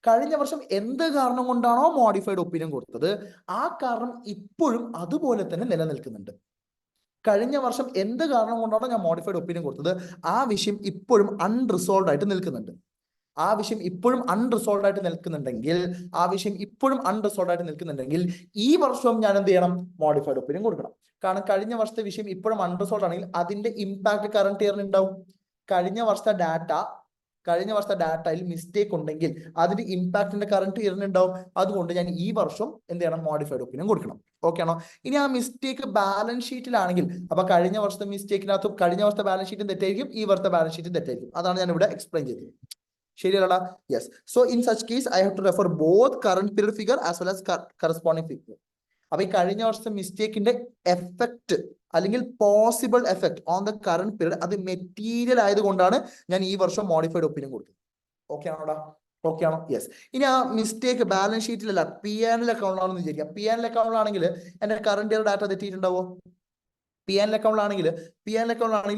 കഴിഞ്ഞ വർഷം എന്ത് കാരണം കൊണ്ടാണോ മോഡിഫൈഡ് ഒപ്പീനിയൻ കൊടുത്തത് ആ കാരണം ഇപ്പോഴും അതുപോലെ തന്നെ നിലനിൽക്കുന്നുണ്ട്. കഴിഞ്ഞ വർഷം എന്ത് കാരണം കൊണ്ടാണോ ഞാൻ മോഡിഫൈഡ് ഒപ്പീനിയൻ കൊടുത്തത് ആ വിഷയം ഇപ്പോഴും അൺറിസോൾവ് ആയിട്ട് നിൽക്കുന്നുണ്ടെങ്കിൽ ഈ വർഷവും ഞാൻ എന്ത് ചെയ്യണം? മോഡിഫൈഡ് ഒപ്പീനിയൻ കൊടുക്കണം. കാരണം കഴിഞ്ഞ വർഷത്തെ വിഷയം ഇപ്പോഴും അൺറിസോൾവ് ആണെങ്കിൽ അതിന്റെ ഇമ്പാക്ട് കറന്റ് ഇയറിന് ഉണ്ടാവും. കഴിഞ്ഞ വർഷത്തെ ഡാറ്റയിൽ മിസ്റ്റേക്ക് ഉണ്ടെങ്കിൽ അതിന്റെ ഇമ്പാക്ടിന്റെ കറന്റ് ഇയറിന് ഉണ്ടാവും. അതുകൊണ്ട് ഞാൻ ഈ വർഷം എന്ത് ചെയ്യണം? മോഡിഫൈഡ് ഒപ്പീനിയൻ കൊടുക്കണം. ഓക്കെ ആണോ? ഇനി ആ മിസ്റ്റേക്ക് ബാലൻസ് ഷീറ്റിലാണെങ്കിൽ അപ്പൊ കഴിഞ്ഞ വർഷത്തെ മിസ്റ്റേക്കിനകത്ത് കഴിഞ്ഞ വർഷത്തെ ബാലൻസ് ഷീറ്റും തെറ്റായിരിക്കും, ഈ വർഷത്തെ ബാലൻസ് ഷീറ്റും തെറ്റായിരിക്കും. അതാണ് ഞാൻ ഇവിടെ എക്സ്പ്ലെയിൻ ചെയ്തത്. ശരിയല്ലടാ? Yes. So in such case I have to refer both current period figure as well as corresponding figure. അപ്പൊ ഈ കഴിഞ്ഞ വർഷത്തെ മിസ്റ്റേക്കിന്റെ എഫക്ട് അല്ലെങ്കിൽ possible effect on the current period അത് മെറ്റീരിയൽ ആയതുകൊണ്ടാണ് ഞാൻ ഈ വർഷം മോഡിഫൈഡ് ഒപ്പീനിയൻ കൊടുത്തത്. ഓക്കെ ആണോടാ? ഓക്കെ ആണോ? യെസ്. ഇനി ആ മിസ്റ്റേക്ക് ബാലൻസ് ഷീറ്റിലല്ല പി ആൻഡ് എൽ അക്കൗണ്ടിലാണെന്ന് വിചാരിക്കാം. പി ആൻഡ് എൽ അക്കൗണ്ടിലാണെങ്കിൽ എന്റെ കറന്റ് ഇയർ ഡാറ്റ തെറ്റിയിട്ടുണ്ടാവോ? പി ആൻഡ് എൽ അക്കൗണ്ടിലാണെങ്കിൽ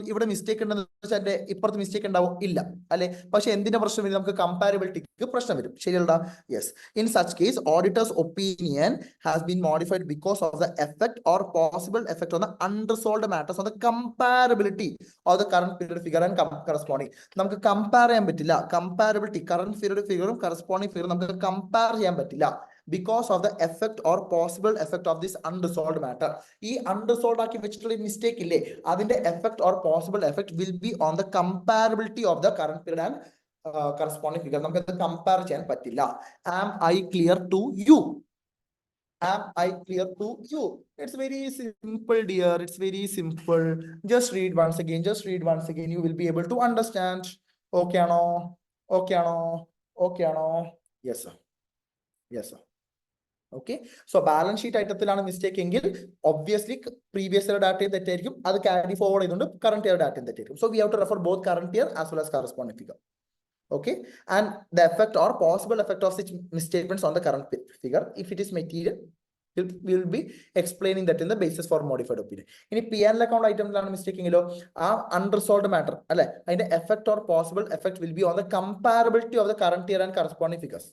ഇവിടെ മിസ്റ്റേക്ക് ഉണ്ടെന്ന് വെച്ചാൽ എന്റെ ഇപ്പുറത്ത് മിസ്റ്റേക്ക് ഉണ്ടാവും? ഇല്ല അല്ലെ? പക്ഷെ എന്തിന്റെ പ്രശ്നം വരും? നമുക്ക് കമ്പാരബിലിറ്റിക്ക് പ്രശ്നം വരും. ശരിയല്ലടാ? Yes. In such case auditors opinion has been modified because of the effect or possible effect on the unresolved matters on the comparability of the current period figure and corresponding. നമുക്ക് കമ്പയർ ചെയ്യാൻ പറ്റില്ല. Comparability current period ഫിഗറും corresponding ഫിഗറും നമുക്ക് compare ചെയ്യാൻ പറ്റില്ല because of the effect or possible effect of this unresolved matter. ഈ unresolved ആക്കി വെച്ചിട്ടുള്ള മിസ്റ്റേക്ക് ഇല്ലേ, അതിന്റെ effect or possible effect will be on the comparability of the current period and corresponding figure. നമുക്ക് അത് കമ്പയർ ചെയ്യാൻ പറ്റില്ല. Am I clear to you? It's very simple dear, it's very simple. Just read once again, you will be able to understand. Okay ആണോ? Yes sir. Okay, so balance sheet ഐറ്റത്തിലാണ് mistake എങ്കിൽ obviously previous year ഡാറ്റയും തെറ്റായിരിക്കും, അത് carry forward ചെയ്തുകൊണ്ട് current year ഡാറ്റയും തെറ്റായിരിക്കും. So we have to refer both current year as well as corresponding figure. Okay, and the effect or possible effect of such misstatements on the current figure, if it is material, we will be explaining that in the basis for modified opinion. ഇനി P and L account ഐറ്റംസിലാണ് mistake എങ്കിലോ ആ unresolved matter അല്ലെ, അതിന്റെ effect or possible effect will be on the comparability of the current year and corresponding figures.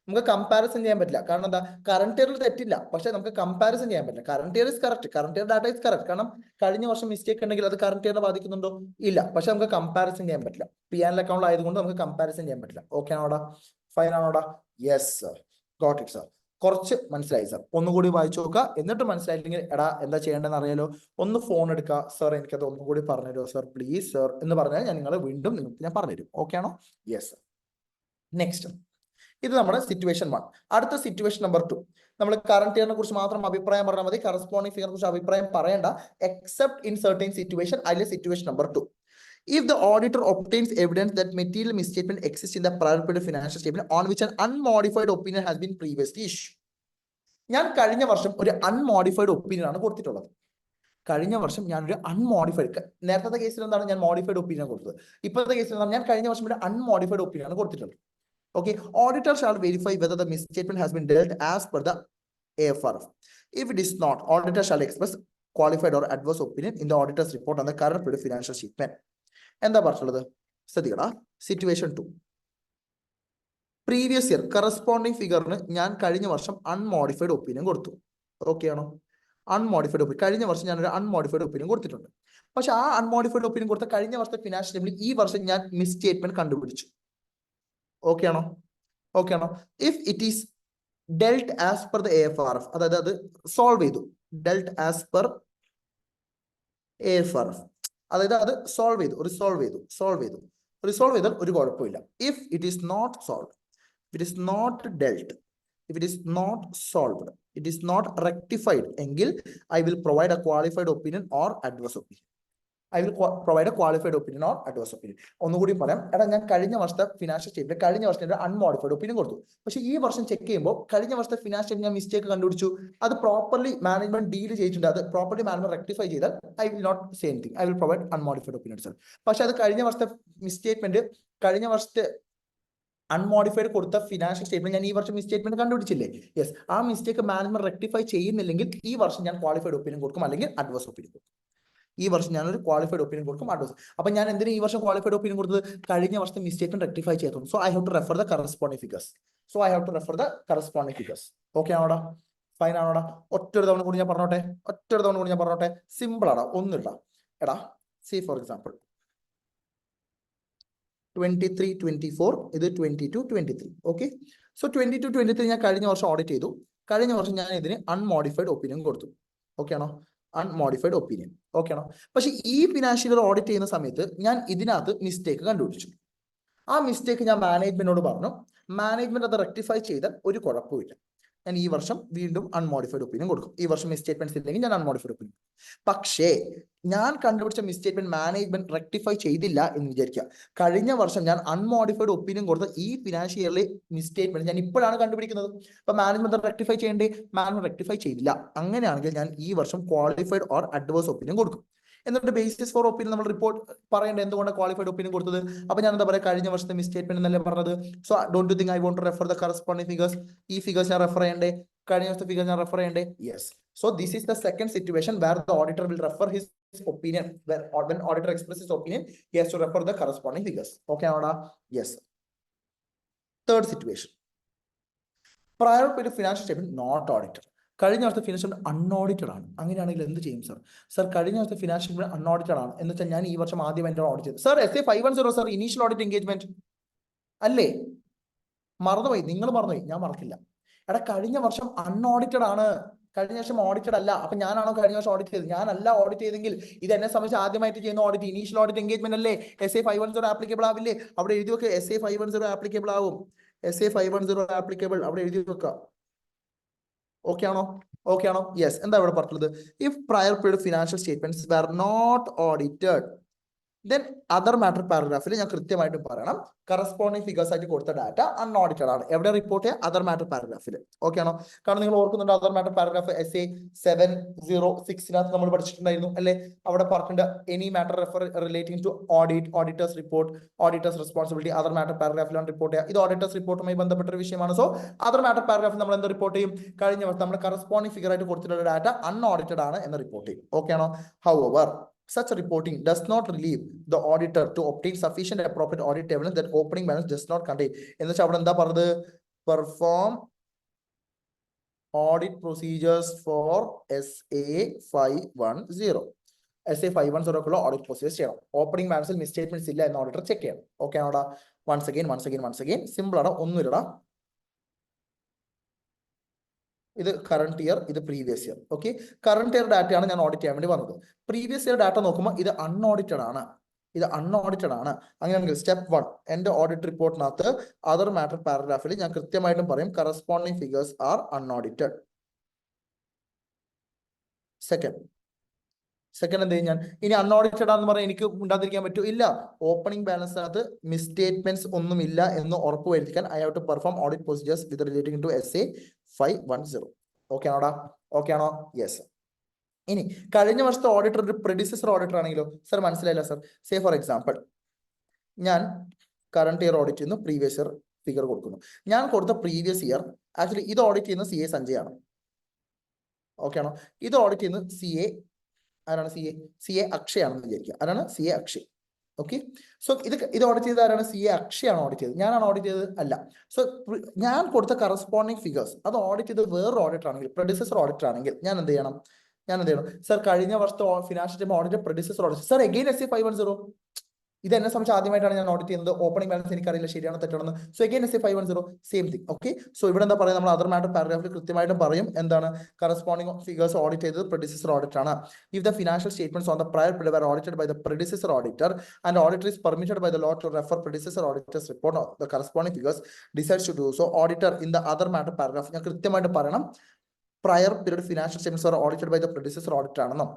നമുക്ക് comparison ചെയ്യാൻ പറ്റില്ല. കാരണം എന്താ, കറണ്ട് ഇയറിൽ തെറ്റില്ല, പക്ഷെ നമുക്ക് കമ്പാരിസൺ ചെയ്യാൻ പറ്റില്ല. Current year is correct, current year data is correct. കാരണം കഴിഞ്ഞ വർഷം മിസ്റ്റേക്ക് ഉണ്ടെങ്കിൽ അത് കറണ്ട് ഇയറിനെ ബാധിക്കുന്നുണ്ടോ? ഇല്ല. പക്ഷെ നമുക്ക് കമ്പാരിസൺ ചെയ്യാൻ പറ്റില്ല. പി ആൻഡ് അക്കൗണ്ട് ആയതുകൊണ്ട് നമുക്ക് കമ്പാരിസൺ ചെയ്യാൻ പറ്റില്ല. ഓക്കെ ആണോടാ? ഫൈൻ ആണോടാ? Yes sir, got it sir. കുറച്ച് മനസ്സിലായി സർ. ഒന്നുകൂടി വായിച്ചു നോക്കുക. എന്നിട്ട് മനസ്സിലായില്ലെങ്കിൽ എടാ എന്താ ചെയ്യേണ്ടതെന്ന് അറിയാലോ, ഒന്ന് ഫോൺ എടുക്കുക. സർ എനിക്കത് ഒന്നുകൂടി പറഞ്ഞുതരുമോ സർ, പ്ലീസ് സർ എന്ന് പറഞ്ഞാൽ ഞാൻ നിങ്ങളെ വീണ്ടും നിങ്ങൾക്ക് ഞാൻ പറഞ്ഞുതരും. ഓക്കെ ആണോ? Yes sir. നെക്സ്റ്റ്, ഇത് നമ്മുടെ സിറ്റുവേഷൻ 1. അടുത്ത സിറ്റുവേഷൻ നമ്പർ 2. നമ്മൾ കറണ്ട് ഇയറിനെ കുറിച്ച് മാത്രം അഭിപ്രായം പറഞ്ഞാൽ മതി. കറസ്പോണ്ടിങ് ഫിഗറിനെ കുറിച്ച് അഭിപ്രായം പറയേണ്ട. എക്സെപ്റ്റ് ഇൻ സർട്ടൻ സിറ്റുവേഷൻ, അതിലെ situation number 2. If the auditor obtains evidence that material misstatement exists in the prior period financial statement on which an unmodified opinion has been previously issued. ഞാൻ കഴിഞ്ഞ വർഷം ഒരു unmodified opinion ആണ് കൊടുത്തിട്ടുള്ളത്. കഴിഞ്ഞ വർഷം ഞാനൊരു അൺമോഡിഫൈഡ്, നേരത്തെ കേസിൽ എന്താണ് ഞാൻ മോഡിഫൈഡ് ഒപ്പീനിയൻ കൊടുത്തത്. ഇപ്പോഴത്തെ കേസിൽ എന്താണ് ഞാൻ കഴിഞ്ഞ വർഷം ഒരു അൺമോഡിഫൈഡ് ഒപ്പീനിയൻ ആണ് കൊടുത്തിട്ടുള്ളത്. Okay, auditor shall verify whether the misstatement has been dealt as per the AFRF. If it is not, auditor shall express qualified or adverse opinion in the auditor's report on the current period financial statement. എന്താ പറഞ്ഞുള്ളത്? ശ്രദ്ധിക്കടാ. Situation 2. Previous year corresponding ഫിഗറിന് ഞാൻ കഴിഞ്ഞ വർഷം unmodified opinion കൊടുത്തു. Okay ആണോ? Unmodified opinion കഴിഞ്ഞ വർഷം ഞാനൊരു unmodified opinion കൊടുത്തിട്ടുണ്ട്. പക്ഷെ ആ അൺമോഡിഫൈഡ് ഒപ്പീനിയൻ കൊടുത്ത കഴിഞ്ഞ വർഷത്തെ ഫിനാൻഷ്യൽ സ്റ്റേറ്റ്മെന്റ് ഈ വർഷം ഞാൻ മിസ്സ്റ്റേറ്റ്മെന്റ് കണ്ടുപിടിച്ചു. ഓക്കെ ആണോ? ഓക്കെ ആണോ? If it is dealt as per the AFRF, അതായത് അത് സോൾവ് ചെയ്തു, ഡെൽറ്റ് ആസ് പെർ AFRF, അതായത് അത് സോൾവ് ചെയ്താൽ ഒരു കുഴപ്പമില്ല. If it is not solve, it is not dealt, if it is not solved, it is not rectified, എങ്കിൽ I will provide a qualified opinion or adverse opinion. I will provide a qualified opinion or adverse opinion. ഒന്നുകൂടി പറയാം. എടാ ഞാൻ കഴിഞ്ഞ വർഷത്തെ financial statement കഴിഞ്ഞ വർഷത്തെ unmodified opinion കൊടുത്തു. പക്ഷെ ഈ വർഷം ചെക്ക് ചെയ്യുമ്പോൾ കഴിഞ്ഞ വർഷത്തെ ഫിനാൻഷ്യൽ ഞാൻ മിസ്റ്റേക്ക് കണ്ടുപിടിച്ചു. അത് പ്രോപ്പർലി മാനേജ്മെന്റ് ഡീൽ ചെയ്തിട്ടുണ്ട്. അത് പ്രോപ്പർലി മാനേജ്മെന്റ് റെക്ടിഫൈ ചെയ്താൽ I will not say anything. I will provide unmodified opinion. പക്ഷെ അത് കഴിഞ്ഞ വർഷത്തെ മിസ്റ്റേറ്റ്മെന്റ്, കഴിഞ്ഞ വർഷത്തെ അൺമോഡിഫൈഡ് കൊടുത്ത ഫിനാൻഷ്യൽ സ്റ്റേറ്റ്മെന്റ് ഞാൻ ഈ വർഷം മിസ്റ്റേറ്റ്മെന്റ് കണ്ടുപിടിച്ചില്ലേ? യെസ്. ആ മിസ്റ്റേക്ക് മാനേജ്മെന്റ് റെക്ടിഫൈ ചെയ്യുന്നില്ലെങ്കിൽ ഈ വർഷം ഞാൻ ക്വാളിഫൈഡ് ഒപ്പീനിയൻ കൊടുക്കും, അല്ലെങ്കിൽ അഡ്വേഴ്സ് ഒപ്പീനിയൻ കൊടുക്കും. ഈ വർഷം ഞാനൊരു ക്വാളിഫൈഡ് ഒപ്പീനിയൻ കൊടുക്കും, അഡ്വൈസ്. അപ്പൊ ഞാൻ എന്തിനാ ഈ വർഷം ക്വാളിഫൈഡ് ഒപ്പീനിയൻ കൊടുത്തത്? കഴിഞ്ഞ വർഷത്തെ മിസ്റ്റേക്ക് റെക്ടിഫൈ ചെയ്തു. So I have to refer the corresponding figures. Okay ആണോടാ? ഫൈൻ ആണോടാ? ഒറ്റൊരു തവണ കൂടി ഞാൻ പറഞ്ഞോട്ടെ. സിമ്പിൾ ആടാ, ഒന്നുമില്ല. എടാ സി ഫോർ എക്സാമ്പിൾ 23-24, ഇത് 22-23. ഓക്കെ, സോ 22-23 ഞാൻ കഴിഞ്ഞ വർഷം ഓഡിറ്റ് ചെയ്തു. കഴിഞ്ഞ വർഷം ഞാൻ ഇതിന് അൺമോഡിഫൈഡ് ഒപ്പീനിയൻ കൊടുത്തു. ഓക്കെ ആണോ? Unmodified opinion. ഓക്കെ ആണോ? പക്ഷെ ഈ ഫിനാൻഷ്യൽ ഇയർ ഓഡിറ്റ് ചെയ്യുന്ന സമയത്ത് ഞാൻ ഇതിനകത്ത് മിസ്റ്റേക്ക് കണ്ടുപിടിച്ചു. ആ മിസ്റ്റേക്ക് ഞാൻ മാനേജ്മെന്റിനോട് പറഞ്ഞു. മാനേജ്മെന്റ് അത് റെക്ടിഫൈ ചെയ്താൽ ഒരു കുഴപ്പമില്ല. ഞാൻ ഈ വർഷം വീണ്ടും അൺമോഡിഫൈഡ് ഒപ്പീനിയൻ കൊടുക്കും. ഈ വർഷം മിസ്റ്റേറ്റ്മെന്റ്സ് ഇല്ലെങ്കിൽ ഞാൻ അൺമോഡിഫൈഡ് ഒപ്പീനിയൻ. പക്ഷേ ഞാൻ കണ്ടുപിടിച്ച മിസ്റ്റേറ്റ്മെന്റ് മാനേജ്മെന്റ് റെക്ടിഫൈ ചെയ്തില്ല എന്ന് വിചാരിക്കുക. കഴിഞ്ഞ വർഷം ഞാൻ അൺമോഡിഫൈഡ് ഒപ്പീനിയൻ കൊടുത്ത ഈ ഫിനാൻഷ്യൽ ഇയറിലെ മിസ്റ്റേറ്റ്മെന്റ് ഞാൻ ഇപ്പോഴാണ് കണ്ടുപിടിക്കുന്നത്. അപ്പൊ മാനേജ്മെന്റ് റെക്ടിഫൈ ചെയ്യേണ്ടേ? മാനേജ്മെന്റ് റെക്ടിഫൈ ചെയ്തില്ല. അങ്ങനെയാണെങ്കിൽ ഞാൻ ഈ വർഷം ക്വാളിഫൈഡ് ഓർ അഡ്വേഴ്സ് ഒപ്പീനിയൻ കൊടുക്കും. എന്നിട്ട് ബേസിസ് ഫോർ ഒപ്പീനിയൻ നമ്മൾ റിപ്പോർട്ട് പറയേണ്ടത് എന്തുകൊണ്ട് ക്വാളിഫൈഡ് ഒപ്പീനിയൻ കൊടുത്തത്. അപ്പൊ ഞാൻ എന്താ പറയുക, കഴിഞ്ഞ വർഷത്തെ മിസ്റ്റേറ്റ്മെന്റ് എന്നല്ലേ പറഞ്ഞത്. So don't you think I want to refer the corresponding figures? ഈ ഫിഗേഴ്സ് ഞാൻ റെഫർ ചെയ്യണ്ടേ? കഴിഞ്ഞ വർഷത്തെ ഫിഗേഴ്സ് ഞാൻ റെഫർ ചെയ്യണ്ടേ? Yes. So this is the second situation where the auditor will refer his opinion. When auditor expresses his opinion, he has to refer the corresponding figures. Okay, Anoda? Yes. Third situation. Prior period financial statement not audited. കഴിഞ്ഞ വർഷത്തെ financial അൺഓഡിറ്റഡ് ആണ്. അങ്ങനെയാണെങ്കിൽ എന്ത് ചെയ്യും sir? Sir കഴിഞ്ഞ വർഷത്തെ financial അൺഓഡിറ്റഡ് ആണ് എന്ന് വെച്ചാൽ ഞാൻ ഈ വർഷം ആദ്യം എൻ്റെ ഓഡിറ്റ് ചെയ്തു. Sir SA 510 sir initial audit engagement അല്ലേ? മറന്നുപോയി, നിങ്ങൾ മറന്നുപോയി, ഞാൻ മറക്കില്ല. എടാ കഴിഞ്ഞ വർഷം അൺഓഡിറ്റഡ് ആണ്, കഴിഞ്ഞ വർഷം ഓഡിറ്റഡ് അല്ല. അപ്പൊ ഞാനാണോ കഴിഞ്ഞ വർഷം ഓഡിറ്റ് ചെയ്തത്? ഞാനല്ല ഓഡിറ്റ് ചെയ്തെങ്കിൽ ഇത് എന്നെ സംബന്ധിച്ച് ആദ്യമായിട്ട് ചെയ്യുന്ന ഓഡിറ്റ് ഇനീഷ്യൽ ഓഡിറ്റ് എൻഗേജ്മെന്റ് അല്ലേ? SA 510 ആപ്ലിക്കബിൾ ആവില്ലേ? അവിടെ എഴുതി വെക്കുക, SA 510 ആപ്ലിക്കബിൾ ആവും. SA 510 ആപ്ലിക്കബിൾ അവിടെ എഴുതി വെക്കുക. ഓക്കെ ആണോ? ഓക്കെ ആണോ? യെസ്. എന്താ ഇവിടെ പറഞ്ഞത്? If prior period financial statements were not audited, then other matter പാരഗ്രാഫിൽ ഞാൻ കൃത്യമായിട്ട് പറയണം കറസ്പോണ്ടിങ് ഫിഗേഴ്സ് ആയിട്ട് കൊടുത്ത ഡാറ്റ അൺഓഡിറ്റഡ് ആണ്. എവിടെ റിപ്പോർട്ട് ചെയ്യുക? Other matter പാരഗ്രാഫിൽ. ഓക്കെ ആണോ? കാരണം നിങ്ങൾ ഓർക്കുന്നുണ്ട് അതർ മാറ്റർ പാരഗ്രാഫ് SA 706 നമ്മൾ പഠിച്ചിട്ടുണ്ടായിരുന്നു അല്ലെ? അവിടെ പറഞ്ഞിട്ടുണ്ട് any matter refer relating to audit, auditors report, auditors responsibility, other matter പാരഗ്രാഫിലാണ് റിപ്പോർട്ട് ചെയ്യുക. ഇത് ഓഡിറ്റേഴ്സ് റിപ്പോർട്ടുമായി ബന്ധപ്പെട്ട ഒരു വിഷയമാണ്. സോ അതർ മാറ്റർ പാരഗ്രാഫിൽ നമ്മൾ എന്ത് റിപ്പോർട്ട് ചെയ്യും? കഴിഞ്ഞ വർഷം നമ്മൾ കറസ്പോണ്ടിങ് ഫിഗർ ആയിട്ട് കൊടുത്തിട്ടുള്ള ഡാറ്റ അൺഓഡിറ്റഡ് ആണ് എന്ന് റിപ്പോർട്ട് ചെയ്യും. ഓക്കെ ആണോ? However such reporting does not relieve the auditor to obtain sufficient appropriate audit evidence that opening balance does not contain. എന്ന് വെച്ചാൽ അവിടെ എന്താ പറഞ്ഞത്? perform audit procedures for SA 510. SA 510 ക്കുള്ള audit procedures ചെയ്യണം. ഓപ്പണിംഗ് ബാലൻസിൽ മിസ്റ്റേറ്റ്മെന്റ്സ് ഇല്ല എന്ന് ഓഡിറ്റർ ചെക്ക് ചെയ്യണം. Okay ആണോടാ? Once again simple ആണ്, ഒന്നുമില്ലടാ. ഇത് കറണ്ട് ഇയർ, ഇത് previous year. Okay, current year ഡാറ്റയാണ് ഞാൻ ഓഡിറ്റ് ചെയ്യാൻ വേണ്ടി വന്നത്. പ്രീവിയസ് ഇയർ ഡാറ്റ നോക്കുമ്പോൾ ഇത് അൺഓഡിറ്റഡ് ആണ്. അങ്ങനെയാണെങ്കിൽ സ്റ്റെപ്പ് 1 എന്റെ ഓഡിറ്റ് റിപ്പോർട്ടിനകത്ത് അതർ മാറ്റർ പാരഗ്രാഫിൽ ഞാൻ കൃത്യമായിട്ടും പറയും കറസ്പോണ്ടിങ് ഫിഗേഴ്സ് ആർ അൺഓഡിറ്റഡ്. സെക്കൻഡ് എന്ത് ചെയ്യും ഞാൻ? ഇനി അൺഓഡിറ്റഡ് ആണെന്ന് പറഞ്ഞാൽ എനിക്ക് ഉണ്ടാതിരിക്കാൻ പറ്റൂ? ഇല്ല. ഓപ്പണിംഗ് ബാലൻസിനകത്ത് മിസ്റ്റേറ്റ്മെന്റ്സ് ഒന്നുമില്ല എന്ന് ഉറപ്പ് വരുത്തിക്കാൻ I have to perform audit procedures with relating to SA 510. Okay ആണോടാ? ഓക്കെ ആണോ? യെസ്. ഇനി കഴിഞ്ഞ വർഷത്തെ ഓഡിറ്റർ ഒരു പ്രെഡിസസർ ഓഡിറ്റർ ആണെങ്കിലോ? സർ മനസ്സിലായില്ല സർ. സേ ഫോർ എക്സാമ്പിൾ ഞാൻ കറണ്ട് ഇയർ ഓഡിറ്റ് ചെയ്യുന്നു, പ്രീവിയസ് ഇയർ ഫിഗർ കൊടുക്കുന്നു. ഞാൻ കൊടുത്ത പ്രീവിയസ് ഇയർ ആക്ച്വലി ഇത് ഓഡിറ്റ് ചെയ്യുന്ന CA സഞ്ജയ് ആണ്. ഓക്കെ ആണോ? ഇത് ഓഡിറ്റ് ചെയ്യുന്നത് ആരാണ്? CA അക്ഷയ് ആണെന്ന് വിചാരിക്കുക. ആരാണ്? CA അക്ഷയ്. ഓക്കെ, സോ ഇത് ഓഡിറ്റ് ചെയ്ത് ആരാണ്? CA അക്ഷയ് ആണ് ഓഡിറ്റ് ചെയ്തത്. ഞാനാണ് ഓഡിറ്റ് ചെയ്തത്? അല്ല. സോ ഞാൻ കൊടുത്ത കറസ്പോണ്ടിങ് ഫിഗേഴ്സ് അത് ഓഡിറ്റ് ചെയ്ത് വേറൊരു ഓഡിറ്റർ ആണെങ്കിൽ, പ്രെഡിസസർ ഓഡിറ്റർ ആണെങ്കിൽ ഞാൻ എന്ത് ചെയ്യണം? സർ കഴിഞ്ഞ വർഷത്തെ financial statement audit predecessor audit. Sir again SA 510. ഇത് എന്നെ സംബന്ധിച്ച് ആദ്യമായിട്ടാണ് ഞാൻ ഓഡിറ്റ് ചെയ്യുന്നത്. ഓപ്പണിംഗ് ബാലൻസ് എനിക്കറിയില്ല ശരിയാണോ തെറ്റാണെന്ന്. So again SA 510 same thing. Okay, so ഇവിടെ എന്താ പറയുക? നമ്മൾ അതർ മാറ്റർ പാരഗ്രാഫിൽ കൃത്യമായിട്ടും പറയും എന്താണ്? കറസ്പോണ്ടിങ് ഫിഗേഴ്സ് ഓഡിറ്റ് ചെയ്തത് പ്രെഡിസസർ ഓഡിറ്റർ ആണ്. If the financial statements on the prior period were audited by the predecessor auditor and auditor is permitted by the law to refer predecessor auditor's report on the corresponding figures decides to do so, auditor in the other matter paragraph ഞാൻ കൃത്യമായിട്ട് പറയണം prior period financial statements are audited by the predecessor auditor ആണെന്നും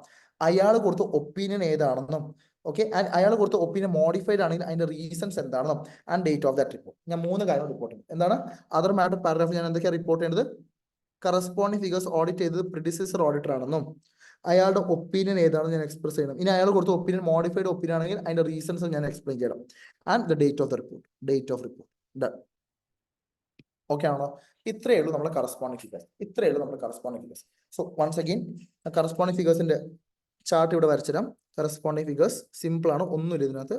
അയാൾ കൊടുത്ത opinion ഏതാണെന്നും okay, and അയാൾ കൊടുത്ത opinion modified ആണെങ്കിൽ അതിന്റെ റീസൺസ് എന്താണെന്നും and date of that report. ഞാൻ 3 കാര്യങ്ങൾ റിപ്പോർട്ട് ചെയ്യും. എന്താണ്? അതർ മാറ്റർ പാരഗ്രാഫ് ഞാൻ എന്തൊക്കെയാണ് റിപ്പോർട്ട് ചെയ്യേണ്ടത്? കറസ്പോണ്ടിങ് ഫിഗേഴ്സ് ഓഡിറ്റ് ചെയ്തത് പ്രെഡിസസർ ഓഡിറ്റർ ആണെന്നും അയാളുടെ ഒപ്പീനിയൻ ഏതാണെന്ന് ഞാൻ എക്സ്പ്രസ് ചെയ്യണം. ഇനി അയാൾ കൊടുത്ത ഒപ്പീനിയൻ മോഡിഫൈഡ് ഒപ്പീനിയൻ ആണെങ്കിൽ അതിന്റെ റീസൺസ് ഞാൻ എക്സ്പ്ലെയിൻ ചെയ്യണം. And the date of the report. Done. Okay ആണോ? ഇത്രയേ ഉള്ളൂ നമ്മുടെ corresponding figures. So once again corresponding ഫിഗേഴ്സിന്റെ ചാർട്ട് ഇവിടെ വരച്ചിടാം. കറസ്പോണ്ടിങ് ഫിഗേഴ്സ് സിമ്പിൾ ആണ്, ഒന്നുമില്ല ഇതിനകത്ത്.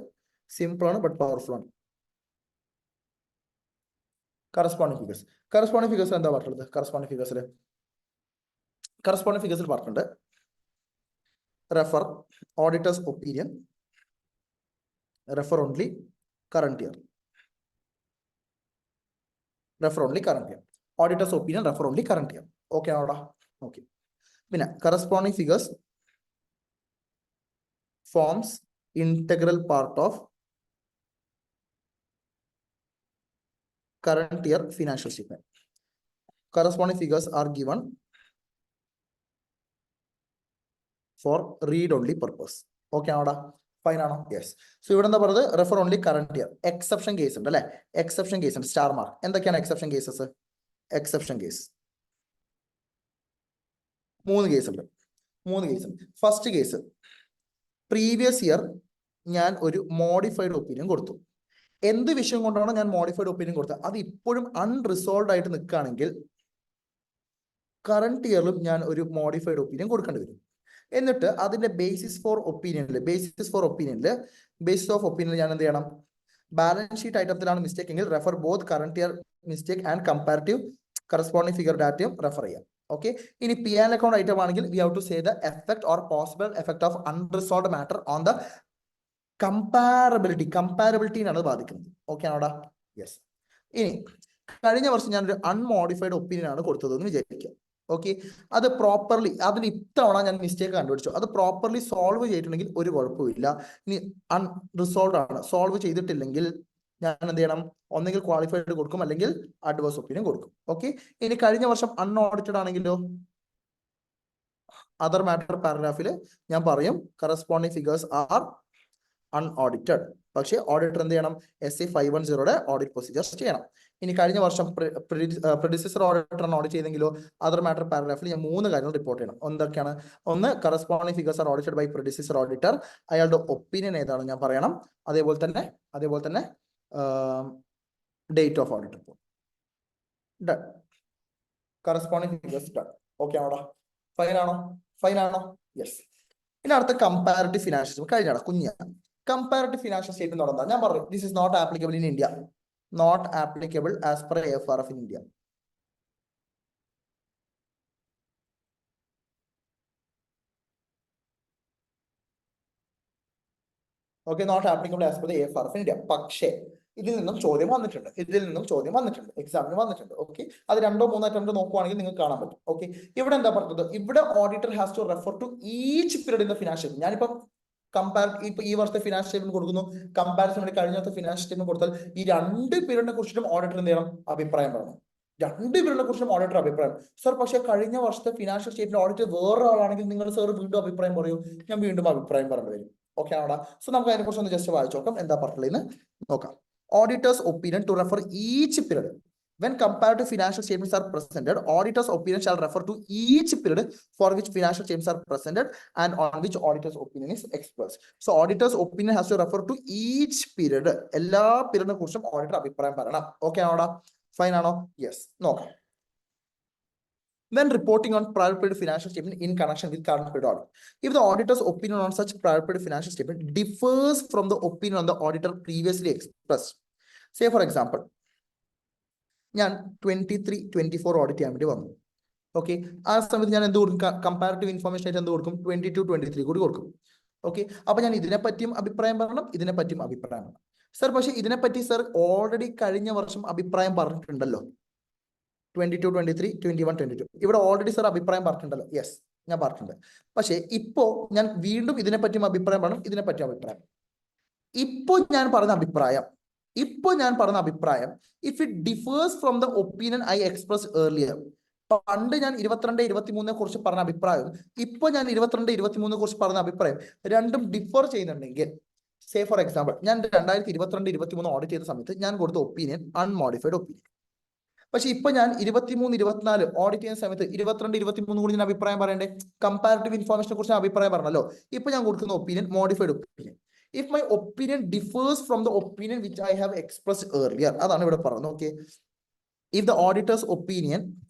സിമ്പിൾ ആണ് ബട്ട് പവർഫുൾ ആണ്. കറസ്പോണ്ടിങ് ഫിഗേഴ്സ് എന്താ പറഞ്ഞത്? കറസ്പോണ്ടിങ് ഫിഗേഴ്സിൽ പറഞ്ഞിട്ടുണ്ട് refer auditors opinion, refer only current year. Auditors opinion, refer only current year. Okay ആണോടാ? ഓക്കെ. പിന്നെ corresponding figures forms integral part of current year financial statement. Corresponding figures are given for read only purpose. Okay ആണോടാ? Fine ആണോ? Yes. So ഇവിടെ എന്താ പറയുന്നത്? Refer only current year. Exception case ഉണ്ട് അല്ലെ? Exception case ഉണ്ട്, star mark. എന്തൊക്കെയാണ് exception cases? 3 case ഉണ്ട്. ഫസ്റ്റ് കേസ്, പ്രീവിയസ് ഇയർ ഞാൻ ഒരു മോഡിഫൈഡ് ഒപ്പീനിയൻ കൊടുത്തു. എന്ത് വിഷയം കൊണ്ടാണ് ഞാൻ മോഡിഫൈഡ് ഒപ്പീനിയൻ കൊടുത്തത്? അത് ഇപ്പോഴും അൺറിസോൾവ് ആയിട്ട് നിൽക്കുകയാണെങ്കിൽ കറണ്ട് ഇയറിലും ഞാൻ ഒരു മോഡിഫൈഡ് ഒപ്പീനിയൻ കൊടുക്കേണ്ടി വരും. എന്നിട്ട് അതിന്റെ ബേസിസ് ഓഫ് ഒപ്പീനിയനിൽ ഞാൻ എന്ത് ചെയ്യണം? ബാലൻസ് ഷീറ്റ് ഐറ്റത്തിലാണ് മിസ്റ്റേക്ക് എങ്കിൽ refer both current year mistake and comparative corresponding figure ഡാറ്റയും റെഫർ ചെയ്യാം. ഓക്കെ, ഇനി P&L അക്കൗണ്ട് ഐറ്റം ആണെങ്കിൽ we have to say the effect or possible effect of unresolved matter on the കമ്പാരബിലിറ്റിനാണ് ബാധിക്കുന്നത്. Okay ആണോടാ? Yes. ഇനി കഴിഞ്ഞ വർഷം ഞാനൊരു അൺമോഡിഫൈഡ് ഒപ്പീനിയൻ ആണ് കൊടുത്തതെന്ന് വിചാരിക്കുക. ഓക്കെ, അത് പ്രോപ്പർലി, അതിന് ഇത്തവണ ഞാൻ മിസ്റ്റേക്ക് കണ്ടുപിടിച്ചു, അത് പ്രോപ്പർലി സോൾവ് ചെയ്തിട്ടുണ്ടെങ്കിൽ ഒരു കുഴപ്പമില്ല. ഇനി അൺറിസോൾവ്ഡ് ആണ്, സോൾവ് ചെയ്തിട്ടില്ലെങ്കിൽ ഞാൻ എന്ത് ചെയ്യണം? ഒന്നെങ്കിൽ ക്വാളിഫൈഡ് കൊടുക്കും, അല്ലെങ്കിൽ അഡ്വേഴ്സ് ഒപ്പീനിയൻ കൊടുക്കും. ഓക്കെ, ഇനി കഴിഞ്ഞ വർഷം അൺഓഡിറ്റഡ് ആണെങ്കിലോ അതർ മാറ്റർ പാരഗ്രാഫിൽ ഞാൻ പറയും കറസ്പോണ്ടിങ് ഫിഗേഴ്സ് ആർ അൺഓഡിറ്റഡ്. പക്ഷേ ഓഡിറ്റർ എന്ത് ചെയ്യണം? SA 510 ഓഡിറ്റ് പ്രൊസീജിയേഴ്സ് ചെയ്യണം. ഇനി കഴിഞ്ഞ വർഷം പ്രെഡിസസർ ഓഡിറ്റർ ഓഡിറ്റ് ചെയ്തെങ്കിലോ അതർ മാറ്റർ പാരഗ്രാഫിൽ ഞാൻ 3 കാര്യങ്ങൾ റിപ്പോർട്ട് ചെയ്യണം. എന്തൊക്കെയാണ്? ഒന്ന്, corresponding figures are audited by predecessor auditor, അയാളുടെ ഒപ്പീനിയൻ ഏതാണ് ഞാൻ പറയണം. അതേപോലെ തന്നെ date of audit report. Done. Corresponding figures done. Okay ആണോടാ? ഫൈൻ ആണോ? യെസ്. ഇനി അടുത്ത കമ്പാരിറ്റീവ് ഫിനാൻഷ്യൽ കഴിഞ്ഞാണ് കുഞ്ഞാണ്. കമ്പാരിറ്റീവ് ഫിനാൻഷ്യൽ സ്റ്റേറ്റ്മെന്റ് നടന്നാൽ ഞാൻ പറഞ്ഞു this is not applicable in India. Not applicable as per AFRF in India. Okay, not applicable as per AFRF in India. പക്ഷേ ഇതിൽ നിന്നും ചോദ്യം വന്നിട്ടുണ്ട്, എക്സാമിന് വന്നിട്ടുണ്ട്. ഓക്കെ, അത് 2 3 അറ്റംപ്റ്റ് നോക്കുവാണെങ്കിൽ നിങ്ങൾക്ക് കാണാൻ പറ്റും. ഓക്കെ, ഇവിടെ എന്താ പറഞ്ഞത്? ഇവിടെ auditor has to refer to each period in the financial. ഞാനിപ്പോ ഇപ്പൊ ഈ വർഷത്തെ ഫിനാൻഷ്യൽ സ്റ്റേറ്റ്മെന്റ് കൊടുക്കുന്നു, കമ്പാരിസൺ വേണ്ടി കഴിഞ്ഞ വർഷത്തെ ഫിനാൻഷ്യൽ സ്റ്റേറ്റ്മെന്റ് കൊടുത്താൽ ഈ 2 പീരീഡിനെ കുറിച്ചിട്ടും ഓഡിറ്റർ എന്ത് ചെയ്യണം? അഭിപ്രായം പറയണം. 2 പീരീഡിനെ കുറിച്ചും ഓഡിറ്റർ അഭിപ്രായം. സർ, പക്ഷേ കഴിഞ്ഞ വർഷത്തെ ഫിനാൻഷ്യൽ സ്റ്റേറ്റ്മെന്റ് ഓഡിറ്റർ വേറെ ആളാണെങ്കിൽ നിങ്ങൾ സർ വീണ്ടും അഭിപ്രായം പറയൂ. ഞാൻ വീണ്ടും അഭിപ്രായം പറഞ്ഞു വരും. ഓക്കെ ആണോടാ? സോ നമുക്ക് അതിനെ കുറിച്ച് ഒന്ന് ജസ്റ്റ് വായിച്ചു നോക്കാം, എന്താ പറഞ്ഞില്ലെന്ന് നോക്കാം. Auditor's opinion to refer each period. When comparative financial statements are presented, auditor's opinion shall refer to each period for which financial statements are presented and on which auditor's opinion is expressed. So auditor's opinion has to refer to each period. എല്ലാ പീരീഡിനെ കുറിച്ചും auditor അഭിപ്രായം പറയണം. Okay ആണോടാ? Fine ആണോ? Yes. നോക്കാം. When reporting on prior period financial statement in connection with current period audit, if the auditor's opinion on such prior period financial statement differs from the opinion on the auditor previously expressed, say for example, ഞാൻ 23-24 audit ചെയ്യാൻ വേണ്ടി വന്നു. Okay, ആ സമയത്ത് ഞാൻ എന്ത് കൊടുക്കും? Comparative information ആയിട്ട് എന്ത് കൊടുക്കും? 22-23 കൂടി കൊടുക്കും. ഓക്കെ, അപ്പൊ ഞാൻ ഇതിനെപ്പറ്റിയും അഭിപ്രായം പറയണം, ഇതിനെപ്പറ്റിയും അഭിപ്രായം പറയണം. സർ, പക്ഷെ ഇതിനെപ്പറ്റി സർ ഓൾറെഡി കഴിഞ്ഞ വർഷം അഭിപ്രായം പറഞ്ഞിട്ടുണ്ടല്ലോ, 22-23, 21-22. ഇവിടെ ഓൾറെഡി സർ അഭിപ്രായം പറഞ്ഞിട്ടുണ്ടല്ലോ. യെസ്, ഞാൻ പറഞ്ഞിട്ടുണ്ട്. പക്ഷേ ഇപ്പോ ഞാൻ വീണ്ടും ഇതിനെപ്പറ്റിയും അഭിപ്രായം പറയണം, ഇതിനെപ്പറ്റിയും അഭിപ്രായം. ഇപ്പോ ഞാൻ പറഞ്ഞ അഭിപ്രായം if it differs from the opinion I express earlier. പണ്ട് ഞാൻ 22-23 കുറിച്ച് പറഞ്ഞ അഭിപ്രായം, ഇപ്പൊ ഞാൻ 22-23 കുറിച്ച് പറഞ്ഞ അഭിപ്രായം രണ്ടും ഡിഫർ ചെയ്യുന്നുണ്ടെങ്കിൽ, സേ ഫോർ എക്സാമ്പിൾ, ഞാൻ 2022-23 ഓഡിറ്റ് ചെയ്ത സമയത്ത് ഞാൻ കൊടുത്ത ഒപ്പീനിയൻ അൺമോഡിഫൈഡ് ഒപ്പീനിയൻ. പക്ഷെ ഇപ്പൊ ഞാൻ 23-24 ഓഡിറ്റ് ചെയ്യുന്ന സമയത്ത് 22-23 കൂടി ഞാൻ അഭിപ്രായം പറയണ്ടേ? കമ്പാരിറ്റീവ് ഇൻഫോർമേഷനെ കുറിച്ച് അഭിപ്രായം പറഞ്ഞല്ലോ. ഇപ്പൊ ഞാൻ കൊടുക്കുന്ന opinion modified opinion. If my opinion differs from the opinion which I have expressed earlier, അതാണ് ഇവിടെ പറയുന്നത്. Okay, if the auditor's opinion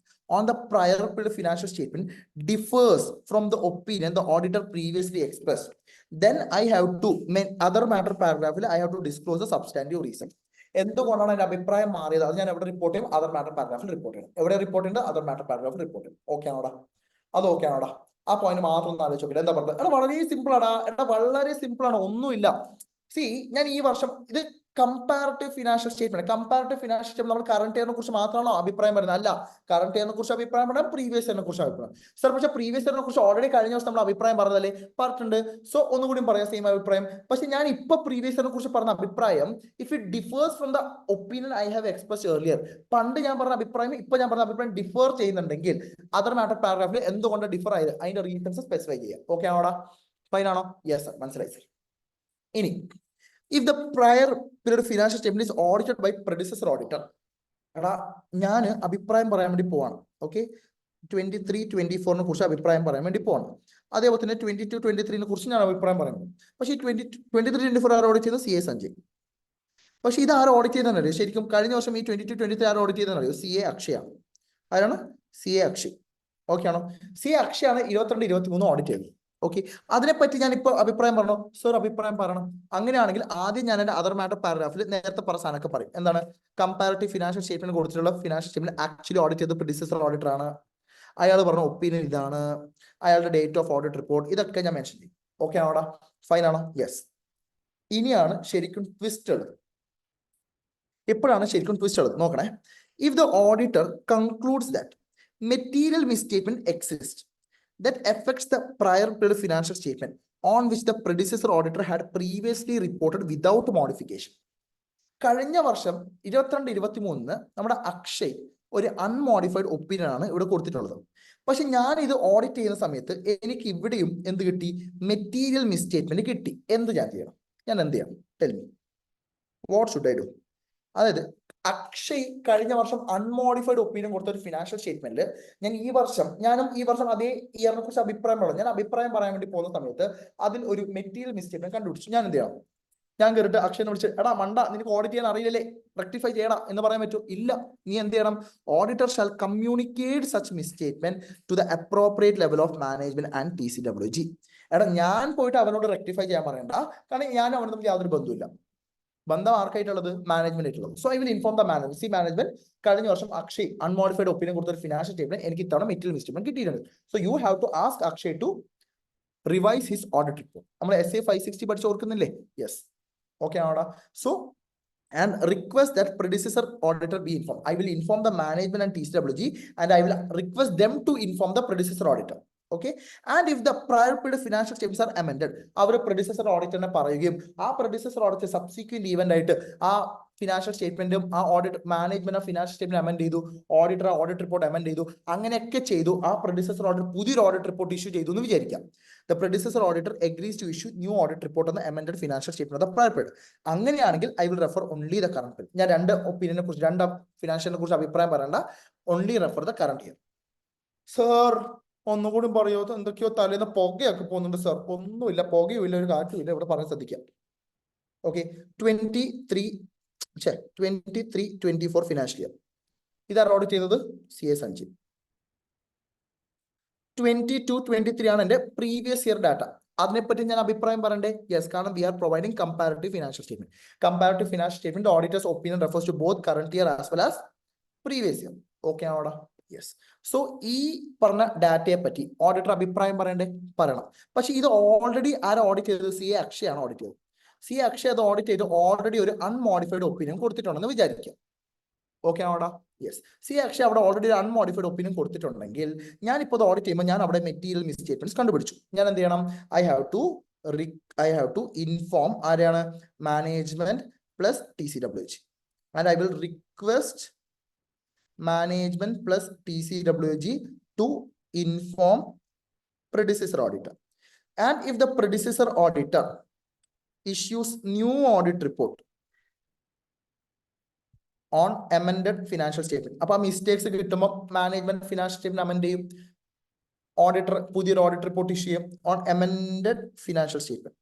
on the prior period financial statement differs from the opinion the auditor previously expressed, then I have to other matter paragraph I have to disclose the substantive reason. എന്തുകൊണ്ടാണ് എന്റെ അഭിപ്രായം മാറിയത്? അത് ഞാൻ എവിടെ report ചെയ്യും? Other matter പാരഗ്രാഫിൽ report ചെയ്യണം. എവിടെ റിപ്പോർട്ട് ചെയ്യേണ്ടത്? അതർ മാറ്റർ പാരഗ്രാഫിൽ റിപ്പോർട്ട് ചെയ്യണം. ഓക്കെ ആണോടാ? അത് ഓക്കെ ആണോടാ? ആ പോയിന്റ് മാത്രം ഒന്ന് ആലോചിച്ച് നോക്കില്ല. എന്താ പറഞ്ഞത്? എടാ വളരെ സിമ്പിൾ ആടാ. വളരെ സിമ്പിൾ ആണ്, ഒന്നുമില്ല. സി, ഞാൻ ഈ വർഷം ഇത് കമ്പാരിറ്റീവ് ഫിനാൻഷ്യൽ സ്റ്റേറ്റ്മെന്റ് നമ്മൾ കറന്റ് ഇയറിനെ കുറിച്ച് മാത്രമാണോ അഭിപ്രായം പറയുന്നത്? അല്ല, കറന്റ് ഇയറിനെ കുറിച്ച് അഭിപ്രായം പറയാം, പ്രീവിയസ് ഇയറിനെ കുറിച്ച് അഭിപ്രായം. സർ, പക്ഷേ പ്രീവിയസ് ഇയറിനെ കുറിച്ച് ഓൾറെഡി കഴിഞ്ഞ വർഷം നമ്മൾ അഭിപ്രായം പറഞ്ഞതല്ലേ? പറഞ്ഞിട്ടുണ്ട്. സോ ഒന്നുകൂടി പറയാം സെയിം അഭിപ്രായം. പക്ഷെ ഞാൻ ഇപ്പൊ പ്രീവിയസ് ഇയറിനെ കുറിച്ച് പറഞ്ഞ അഭിപ്രായം if it differs from the opinion I have express earlier, പണ്ട് ഞാൻ പറഞ്ഞ അഭിപ്രായം ഇപ്പൊ ഞാൻ പറഞ്ഞ അഭിപ്രായം ഡിഫർ ചെയ്യുന്നുണ്ടെങ്കിൽ അതർ മാറ്റർ പാരഗ്രാഫിൽ എന്തുകൊണ്ട് ഡിഫർ ആയത് അതിന്റെ റീസൺസ് സ്പെസിഫൈ ചെയ്യാം. ഓക്കെ ആണോടാ? ഫൈൻ ആണോ? യെസ് സർ, മനസ്സിലായി സർ. ഇനി if the prior period financial statement is audited by predecessor auditor, എടാ ഞാൻ അഭിപ്രായം പറയാൻ വേണ്ടി പോവാണ്. ഓക്കെ, 23-24 കുറിച്ച് അഭിപ്രായം പറയാൻ വേണ്ടി പോവാണ്. അതേപോലെ തന്നെ 22-23 കുറിച്ച് ഞാൻ അഭിപ്രായം പറയുന്നു. പക്ഷേ ഈ 23-24 ആർ ഓഡിറ്റ് ചെയ്തത് CA സഞ്ജയ്. പക്ഷെ ഇത് ആരും ഓഡിറ്റ് ചെയ്തെന്നറിയോ? ശരിക്കും കഴിഞ്ഞ വർഷം ഈ 22-23 ആരും ഓഡിറ്റ് ചെയ്തെന്നറിയോ? CA അക്ഷയ. ആരാണ്? CA അക്ഷയ്. ഓക്കെ ആണോ? CA അക്ഷയാണ് 22-23 ഓഡിറ്റ് ചെയ്തത്. ഓക്കെ, അതിനെപ്പറ്റി ഞാൻ ഇപ്പൊ അഭിപ്രായം പറഞ്ഞോ? സർ, അഭിപ്രായം പറയണം. അങ്ങനെയാണെങ്കിൽ ആദ്യം ഞാൻ എന്റെ അതർ മാറ്റർ പാരഗ്രാഫിൽ നേരത്തെ പറഞ്ഞ സാധനമൊക്കെ പറയും. എന്താണ്? കമ്പാരിറ്റീവ് ഫിനാൻഷ്യൽ സ്റ്റേറ്റ്മെന്റ് കൊടുത്തിട്ടുള്ള ഫിനാൻഷ്യൽ സ്റ്റേറ്റ്മെന്റ് ആക്ച്വലി ഓഡിറ്റ് ചെയ്ത പ്രെഡിസസർ ഓഡിറ്റർ ആണ്, അയാൾ പറഞ്ഞ ഒപ്പീനിയൻ ഇതാണ്, അയാളുടെ ഡേറ്റ് ഓഫ് ഓഡിറ്റ് റിപ്പോർട്ട്, ഇതൊക്കെ ഞാൻ മെൻഷൻ ചെയ്യും. ഓക്കെ ആണോടാ? ഫൈൻ ആണോ? യെസ്. ഇനിയാണ് ശരിക്കും ട്വിസ്റ്റ് ഉള്ളത്. എപ്പോഴാണ് ശരിക്കും ട്വിസ്റ്റ് ഉള്ളത് നോക്കണേ. If the auditor concludes that material misstatement exist that affects the prior period financial statement on which the predecessor auditor had previously reported without modification. കഴിഞ്ഞ വർഷം 22-23 നമ്മുടെ അക്ഷയ് ഒരു അൺമോഡിഫൈഡ് ഒപ്പീനിയൻ ആണ് ഇവിടെ കൊടുത്തിട്ടുള്ളത്. പക്ഷെ ഞാൻ ഇത് ഓഡിറ്റ് ചെയ്യുന്ന സമയത്ത് എനിക്ക് ഇവിടെയും എന്ത് കിട്ടി? മെറ്റീരിയൽ മിസ്സ്റ്റേറ്റ്മെന്റ് കിട്ടി. എന്ത് ഞാൻ ചെയ്യണം? ഞാൻ എന്ത് ചെയ്യണം? Tell me, what should I do? അതായത് അക്ഷയ് കഴിഞ്ഞ വർഷം അൺമോഡിഫൈഡ് ഒപ്പീനിയൻ കൊടുത്ത ഒരു ഫിനാൻഷ്യൽ സ്റ്റേറ്റ്മെന്റ് ഞാനും ഈ വർഷം അതേ ഇയറിനെ കുറിച്ച് അഭിപ്രായം പറഞ്ഞു. ഞാൻ അഭിപ്രായം പറയാൻ വേണ്ടി പോകുന്ന സമയത്ത് അതിൽ ഒരു മെറ്റീരിയൽ മിസ്റ്റേക്ക്മെന്റ് കണ്ടുപിടിച്ചു. ഞാൻ എന്ത് ചെയ്യണം? ഞാൻ കയറിട്ട് അക്ഷയനെ വിളിച്ച്, എടാ മണ്ട, നിനക്ക് ഓഡിറ്റ് ചെയ്യാൻ അറിയില്ലല്ലേ, റെക്ടിഫൈ ചെയ്യടാ എന്ന് പറയാൻ പറ്റുമോ? ഇല്ല. നീ എന്ത് ചെയ്യണം? Auditor shall communicate such misstatement to the appropriate level of management and TCWG. എടാ ഞാൻ പോയിട്ട് അവനോട് റെക്ടിഫൈ ചെയ്യാൻ പറയണ്ട, കാരണം ഞാൻ അവനോട് തമ്മിൽ യാതൊരു ബന്ധമില്ല. ബന്ധം ആർക്കായിട്ടുള്ളത്? മാനേജ്മെന്റ് ആയിട്ടുള്ളത്. So I will inform the management. See management, കഴിഞ്ഞ വർഷം അക്ഷയ് അൺമോഡിഫൈഡ് ഒപ്പീനിയൻ കൊടുത്ത ഒരു ഫിനാൻഷ്യൽ സ്റ്റേറ്റ്മെന്റ് എനിക്ക് ഇത്തവണ മെറ്റീരിയൽ മിസ്റ്റേറ്റ്മെന്റ് കിട്ടിയിട്ടുണ്ട്. So you have to ask Akshay to revise his audit report. നമ്മൾ SA 560 പഠിച്ച് ഓർക്കുന്നില്ലേ? യെസ്, ഓക്കെ ആണോടാ? So and request that predecessor auditor be informed. I will inform the management and TCWG and I will request them to inform the predecessor auditor. Okay, and if the prior period financial statements are amended, our predecessor auditor ne parayugum aa predecessor auditor subsequent event aayittu aa financial statement aa audit management of financial statement amend cheyidu, auditor audit report amend cheyidu, anganekke cheyidu, aa predecessor auditor pudhiyoru audit report issue cheyidu ennu vicharikka. The predecessor auditor agrees to issue new audit report on the amended financial statement of the prior period. അങ്ങനെയാണെങ്കിൽ I will refer only the current period. ഞാൻ രണ്ട് ഒപ്പീനിയനെ കുറിച്ച്, രണ്ട് ഫിനാൻഷ്യലിനെ കുറിച്ച് അഭിപ്രായം പറയണ്ട, only refer the current year. Sir ഒന്നുകൂടി പറയോ? എന്തൊക്കെയോ തലേന്ന് പുകയൊക്കെ പോകുന്നുണ്ട് സർ. ഒന്നുമില്ല, പുകയുമില്ല, ഒരു കാറ്റുമില്ല, ഇവിടെ പറയാൻ ശ്രദ്ധിക്കാം. ഓക്കെ, 23-24 ഫിനാൻഷ്യൽ ഇയർ ഇതാണ് ഓഡിറ്റ് ചെയ്തത് CA സഞ്ജീവ്. 22-23 ആണ് എന്റെ പ്രീവിയസ് ഇയർ ഡാറ്റ. അതിനെപ്പറ്റി ഞാൻ അഭിപ്രായം പറയണ്ടേ? യെസ്, കാരണം we are providing comparative financial statement. Comparative financial statement auditors opinion refers to both current year as well as previous year. Okay ആണോടാ? യെസ്. സോ ഈ പറഞ്ഞ ഡാറ്റയെ പറ്റി ഓഡിറ്റർ അഭിപ്രായം പറയണ്ടേ? പറയണം. പക്ഷെ ഇത് ഓൾറെഡി ആരാ ഓഡിറ്റ് ചെയ്തത്? CA അക്ഷയാണ് ഓഡിറ്റ് ചെയ്തത്. CA അക്ഷയ അത് ഓഡിറ്റ് ചെയ്ത് ഓൾറെഡി ഒരു അൺമോഡിഫൈഡ് ഒപ്പീനിയൻ കൊടുത്തിട്ടുണ്ടെന്ന് വിചാരിക്കാം. ഓക്കെ ആണോടാ? യെസ്. CA അക്ഷയ അവിടെ ഓൾറെഡി ഒരു അൺമോഡിഫൈഡ് ഒപ്പീനിയൻ കൊടുത്തിട്ടുണ്ടെങ്കിൽ ഞാനിപ്പോൾ അത് ഓഡിറ്റ് ചെയ്യുമ്പോൾ ഞാൻ അവിടെ മെറ്റീരിയൽ മിസ്റ്റേറ്റ്മെന്റ്സ് കണ്ടുപിടിച്ചു. ഞാൻ എന്ത് ചെയ്യണം? ഐ ഹാവ് ടു ഇൻഫോം ആരെയാണ്? Management plus TCWG and I will request management plus TCWG to inform predecessor auditor. And if the predecessor auditor issues new audit report on amended financial statement, appo mistakes kittumbo management financial statement amend cheyum, auditor pudhiyoru audit report issue cheyum on amended financial statement.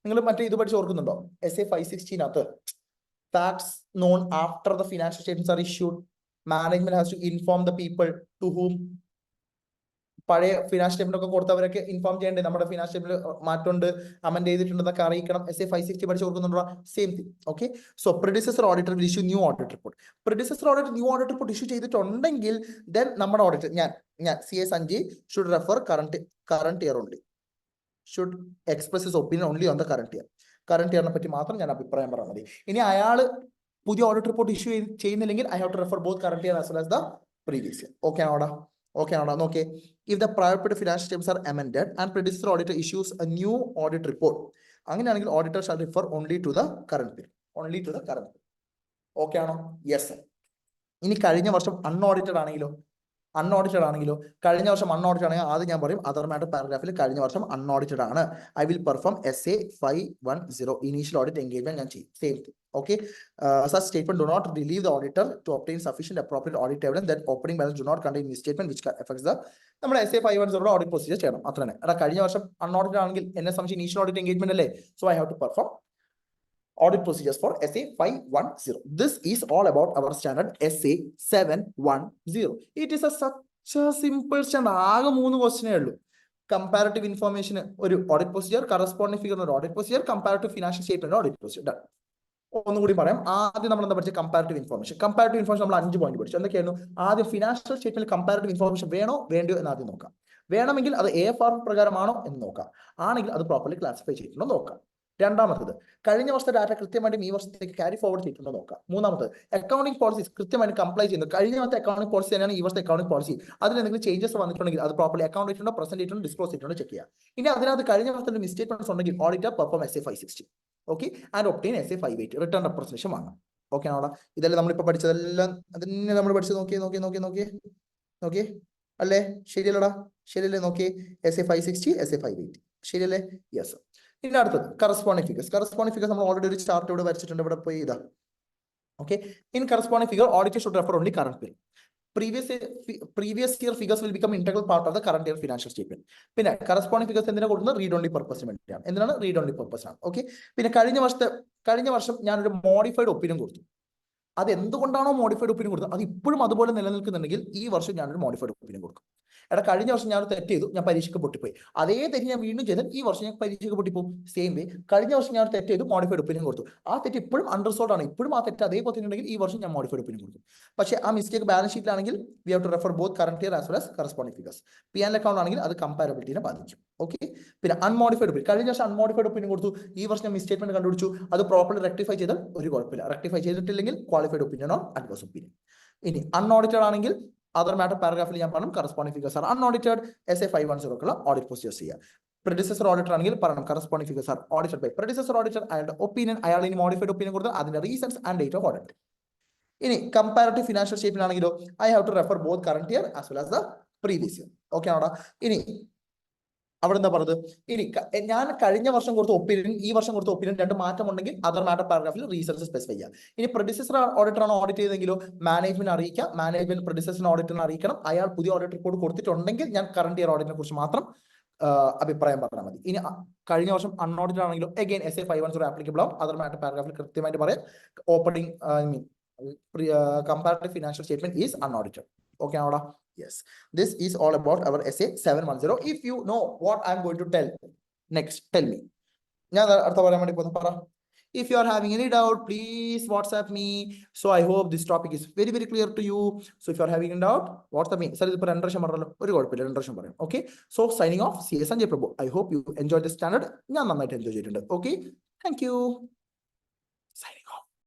ningal matte idu padichu orkunnundo? SA 560 nathu facts known after the financial statements are issued, management has to inform the people to whom പഴയ financial statement ഒക്കെ കൊടുത്തവരൊക്കെ inform ചെയ്യേണ്ടേ? നമ്മുടെ financial statement മാറ്റമുണ്ട്, അമെന്റ് ചെയ്തിട്ടുണ്ടെന്നൊക്കെ അറിയിക്കണം. SA 560 പഠിച്ച് കൊടുക്കുന്നുണ്ടോ? Same thing. Okay, so predecessor auditor will issue new audit report. Predecessor auditor new audit report issue ചെയ്തിട്ടുണ്ടെങ്കിൽ then നമ്മുടെ ഓഡിറ്റർ ഞാൻ CA Sanjay should refer current year only, should express his opinion only on the current year. Current ഇയറിനെ പറ്റി മാത്രം ഞാൻ അഭിപ്രായം പറയാൻ മതി. ഇനി അയാള് പുതിയ ഓഡിറ്റ് റിപ്പോർട്ട് ഇഷ്യൂ ചെയ്യുന്നില്ലെങ്കിൽ I have to refer both current year as well as the previous year. Okay ആണോടാ? ഓക്കെ ആണോ? നോക്കേ, if the prior period financial statements are amended and predecessor auditor issues a new audit report, അങ്ങനെയാണെങ്കിൽ auditor shall refer only to the current period. Only to the current period. Okay ആണോ? Yes. ഇനി കഴിഞ്ഞ വർഷം അൺഓഡിറ്റഡ് ആണെങ്കിലോ? കഴിഞ്ഞ വർഷം അൺഓഡിറ്റഡ് ആണെങ്കിൽ ആദ്യം ഞാൻ പറയും അതർ മാറ്റർ പാരഗ്രാഫിൽ കഴിഞ്ഞ വർഷം അൺഓഡിറ്റഡ് ആണ്. I will perform SA 510 initial audit engagement ഞാൻ ചെയ്യും. Same thing. Okay, such statement do not relieve the auditor to obtain sufficient appropriate audit evidence that opening balance do not contain misstatement which affects the നമ്മുടെ SA 510 audit procedure ചെയ്യണം. അത്ര തന്നെ. എടാ, കഴിഞ്ഞ വർഷം അൺഓഡിറ്റഡ് ആണെങ്കിൽ എന്നെ സംബന്ധിച്ച് ഇനീഷ്യൽ ഓഡിറ്റ് എൻഗേജ്മെന്റ് അല്ലേ? So I have to perform audit procedures for SA 510. This is all about our standard SA 710. It is such a simple standard. ആകെ 3 ക്വസ്റ്റ്യനേ ഉള്ളൂ. കമ്പാരിറ്റീവ് ഇൻഫോർമേഷൻ ഒരു ഓഡിറ്റ് പ്രൊസീജിയർ, കറസ്പോണ്ടിങ് ഫിഗർ ഒരു audit procedure, comparative financial statement audit procedure. ഒന്നുകൂടി പറയാം. ആദ്യം നമ്മൾ എന്താ പഠിച്ചത്? Comparative information. കമ്പാരിറ്റീവ് ഇൻഫോർമേഷൻ നമ്മൾ 5 പോയിന്റ് പഠിച്ചു. എന്തൊക്കെയായിരുന്നു? ആദ്യം ഫിനാൻഷ്യൽ സ്റ്റേറ്റ്മെന്റ് കമ്പാരിറ്റീവ് ഇൻഫോർമേഷൻ വേണോ വേണ്ടിയോ എന്ന് ആദ്യം നോക്കാം. വേണമെങ്കിൽ അത് AFR പ്രകാരമാണോ എന്ന് നോക്കാം. ആണെങ്കിൽ അത് പ്രോപ്പർലി ക്ലാസിഫൈ ചെയ്തിട്ടുണ്ടോ നോക്കാം. രണ്ടാമത്തത്, കഴിഞ്ഞ വർഷത്തെ ഡാറ്റ കൃത്യമായിട്ടും ഈ വർഷത്തേക്ക് ക്യാരി ഫോർവേഡ് ചെയ്തിട്ടുണ്ടോ നോക്കാം. മൂന്നാമത്, അക്കൗണ്ടിംഗ് പോളിസീസ് കൃത്യമായിട്ട് കംപ്ലൈ ചെയ്യുന്നത്. കഴിഞ്ഞ വർഷത്തെ അക്കൗണ്ടിംഗ് പോളിസി തന്നെയാണ് ഈ വർഷത്തെ അക്കൗണ്ടിംഗ് പോളിസി. അതിൽ എന്തെങ്കിലും ചേഞ്ചസ് വന്നിട്ടുണ്ടെങ്കിൽ അത് പ്രോപ്പർലി അക്കൗണ്ട് ചെയ്തിട്ടുണ്ടോ, പ്രസന്റ് ചെയ്തിട്ടുണ്ടോ, ഡിസ്ക്ലോസ് ചെയ്തിട്ടുണ്ടോ ചെക്ക് ചെയ്യാം. ഇനി അതിനകത്ത് കഴിഞ്ഞ വർഷത്തെ മിസ്റ്റേക്സ് ഉണ്ടെങ്കിൽ auditor perform SA 560. Okay, and obtain SA 580 return representation വാങ്ങാം. ഓക്കെ ആണോ? ഇതെല്ലാം നമ്മളിപ്പോൾ പഠിച്ചതെല്ലാം അതിനെ നമ്മൾ പഠിച്ചത്. നോക്കിയേ അല്ലേ? ശരിയല്ലടാ? ശരിയല്ലേ? നോക്കിയേ, SA 560, SA 580 ശരിയല്ലേ? യെസ്. ഇനി അടുത്തത് കറസ്പോണ്ടിങ് ഫിഗേഴ്സ് നമ്മൾ ഓൾറെഡി ഒരു ചാർട്ട് ഇവിടെ വരച്ചിട്ടുണ്ട്. ഇവിടെ പോയി ഇതാ. Okay, in corresponding figure auditor should refer only current period. previous year figures will become integral part of the current year financial statement. പിന്നെ കറസ്പോണ്ടിങ് ഫിഗേഴ്സ് എന്തിനാ കൊടുക്കുന്നത്? റീഡ് ഓൺലി പർപ്പസിന് വേണ്ടിയാണ്. എന്തിനാണ്? റീഡ് ഓൺലി പർപ്പസ് ആണ്. ഓക്കെ, പിന്നെ കഴിഞ്ഞ വർഷം ഞാനൊരു മോഡിഫൈഡ് ഒപ്പീനിയൻ കൊടുത്തു. അത് എന്തുകൊണ്ടാണോ മോഡിഫൈഡ് ഒപ്പീനിയൻ കൊടുത്തത് അത് ഇപ്പോഴും അതുപോലെ നിലനിൽക്കുന്നുണ്ടെങ്കിൽ ഈ വർഷം ഞാനൊരു മോഡിഫൈഡ് ഒപ്പീനിയൻ കൊടുക്കും. എടാ കഴിഞ്ഞ വർഷം ഞാൻ തെറ്റ് ചെയ്തു, ഞാൻ പരീക്ഷയ്ക്ക് പൊട്ടിപ്പോയി, അതേ തെറ്റ് ഞാൻ വീണ്ടും ചെയ്താൽ ഈ വർഷം ഞാൻ പരീക്ഷയ്ക്ക് പൊട്ടിപ്പോകും. സെയിം വേ കഴിഞ്ഞ വർഷം ഞാൻ തെറ്റ് ചെയ്തു, മോഡിഫൈഡ് ഒപ്പീനിയൻ കൊടുത്തു, ആ തെറ്റ് ഇപ്പോഴും അണ്ടർസോൾഡ് ആണ്, ഇപ്പോഴും ആ തെറ്റ് അതേപോലെ തന്നെ ഉണ്ടെങ്കിൽ ഈ വർഷം ഞാൻ മോഡിഫൈഡ് ഒപ്പീനിയൻ കൊടുക്കും. പക്ഷേ ആ മിസ്റ്റേക്ക് ബാലൻസ് ഷീറ്റിലാണെങ്കിൽ we have to refer both current year as well as corresponding figures. P and account ആണെങ്കിൽ അത് കമ്പാരബിലിറ്റിനെ ബാധിക്കും. ഓക്കെ, പിന്നെ അൺമോഡിഫൈഡ് ഒപ്പീനിയൻ, കഴിഞ്ഞ വർഷം അൺമോഡിഫൈഡ് ഒപ്പീനിയൻ കൊടുത്തു, ഈ വർഷം ഞാൻ മിസ്റ്റേറ്റ്മെന്റ് കണ്ടുപിടിച്ചു, അത് പ്രോപ്പർലി റെക്ടിഫൈ ചെയ്താൽ ഒരു കുഴപ്പമില്ല. റെക്ടിഫൈ ചെയ്തിട്ടില്ലെങ്കിൽ qualified opinion or adverse opinion. ഇനി അൺഓഡിറ്റഡ് ആണെങ്കിൽ അതർ മാറ്റർ പാരഗ്രാഫിൽ ഞാൻ പറഞ്ഞു കറസ്പോണ്ടിങ് ഫിഗേഴ്സ് ആർ അൺഓഡിറ്റഡ് SA 510 ഒക്കെയുള്ള ഓഡിറ്റ് പ്രൊസീജിയേഴ്സ് ചെയ്യുക. പ്രെഡിസസർ ഓഡിറ്റർ ആണെങ്കിൽ പറയണം corresponding figures are audited by predecessor auditor, അയാളുടെ ഒപ്പീനിയൻ, അയാൾ ഇനി മോഡിഫൈഡ് ഒപ്പീനിയൻ കൊടുത്താൽ അതിന്റെ reasons and date of audit. ഇനി കമ്പാരറ്റീവ് ഫിനാൻഷ്യൽ സ്റ്റേറ്റ്മെന്റിലാണെങ്കിലോ I have to refer both current year as well as the previous year. Okay ആണോ? ഇനി അവിടെ എന്താ പറഞ്ഞത്, ഇനി ഞാൻ കഴിഞ്ഞ വർഷം കൊടുത്ത ഒപ്പീനിയൻ ഈ വർഷം കൊടുത്ത ഒപ്പീനിയൻ രണ്ട് മാറ്റം ഉണ്ടെങ്കിൽ അതർ മാറ്റർ പാരഗ്രാഫിൽ റീസൺസ് സ്പെസിഫൈ ചെയ്യാം. ഇനി പ്രെഡിസസർ ഓഡിറ്റർ ആണ് ഓഡിറ്റ് ചെയ്തെങ്കിലോ മാനേജ്മെന്റ് അറിയിക്കാം, മാനേജ്മെന്റ് പ്രെഡിസസർ ഓഡിറ്ററിനെ അറിയിക്കണം, അയാൾ പുതിയ ഓഡിറ്റ് റിപ്പോർട്ട് കൊടുത്തിട്ടുണ്ടെങ്കിൽ ഞാൻ കറന്റ് ഇയർ ഓഡിറ്റിനെ കുറിച്ച് മാത്രം അഭിപ്രായം പറഞ്ഞാൽ മതി. ഇനി കഴിഞ്ഞ വർഷം അൺഓഡിറ്റഡ് ആണെങ്കിലോ അഗൈൻ SA 510 ആപ്ലിക്കബിൾ ആവും, അതർ മാറ്റർ പാരഗ്രാഫിൽ കൃത്യമായിട്ട് പറയാം opening comparative financial statement is unaudited. Okay, Anoda? Yes. This is all about our SA 710. If you know what I'm going to tell next, tell me. If you are having any doubt, please WhatsApp me. So I hope this topic is very, very clear to you. So if you are having any doubt, WhatsApp me. Sir, okay. So signing off, CS Sanjay Prabhu. I hope you enjoyed this standard. Okay. Thank you.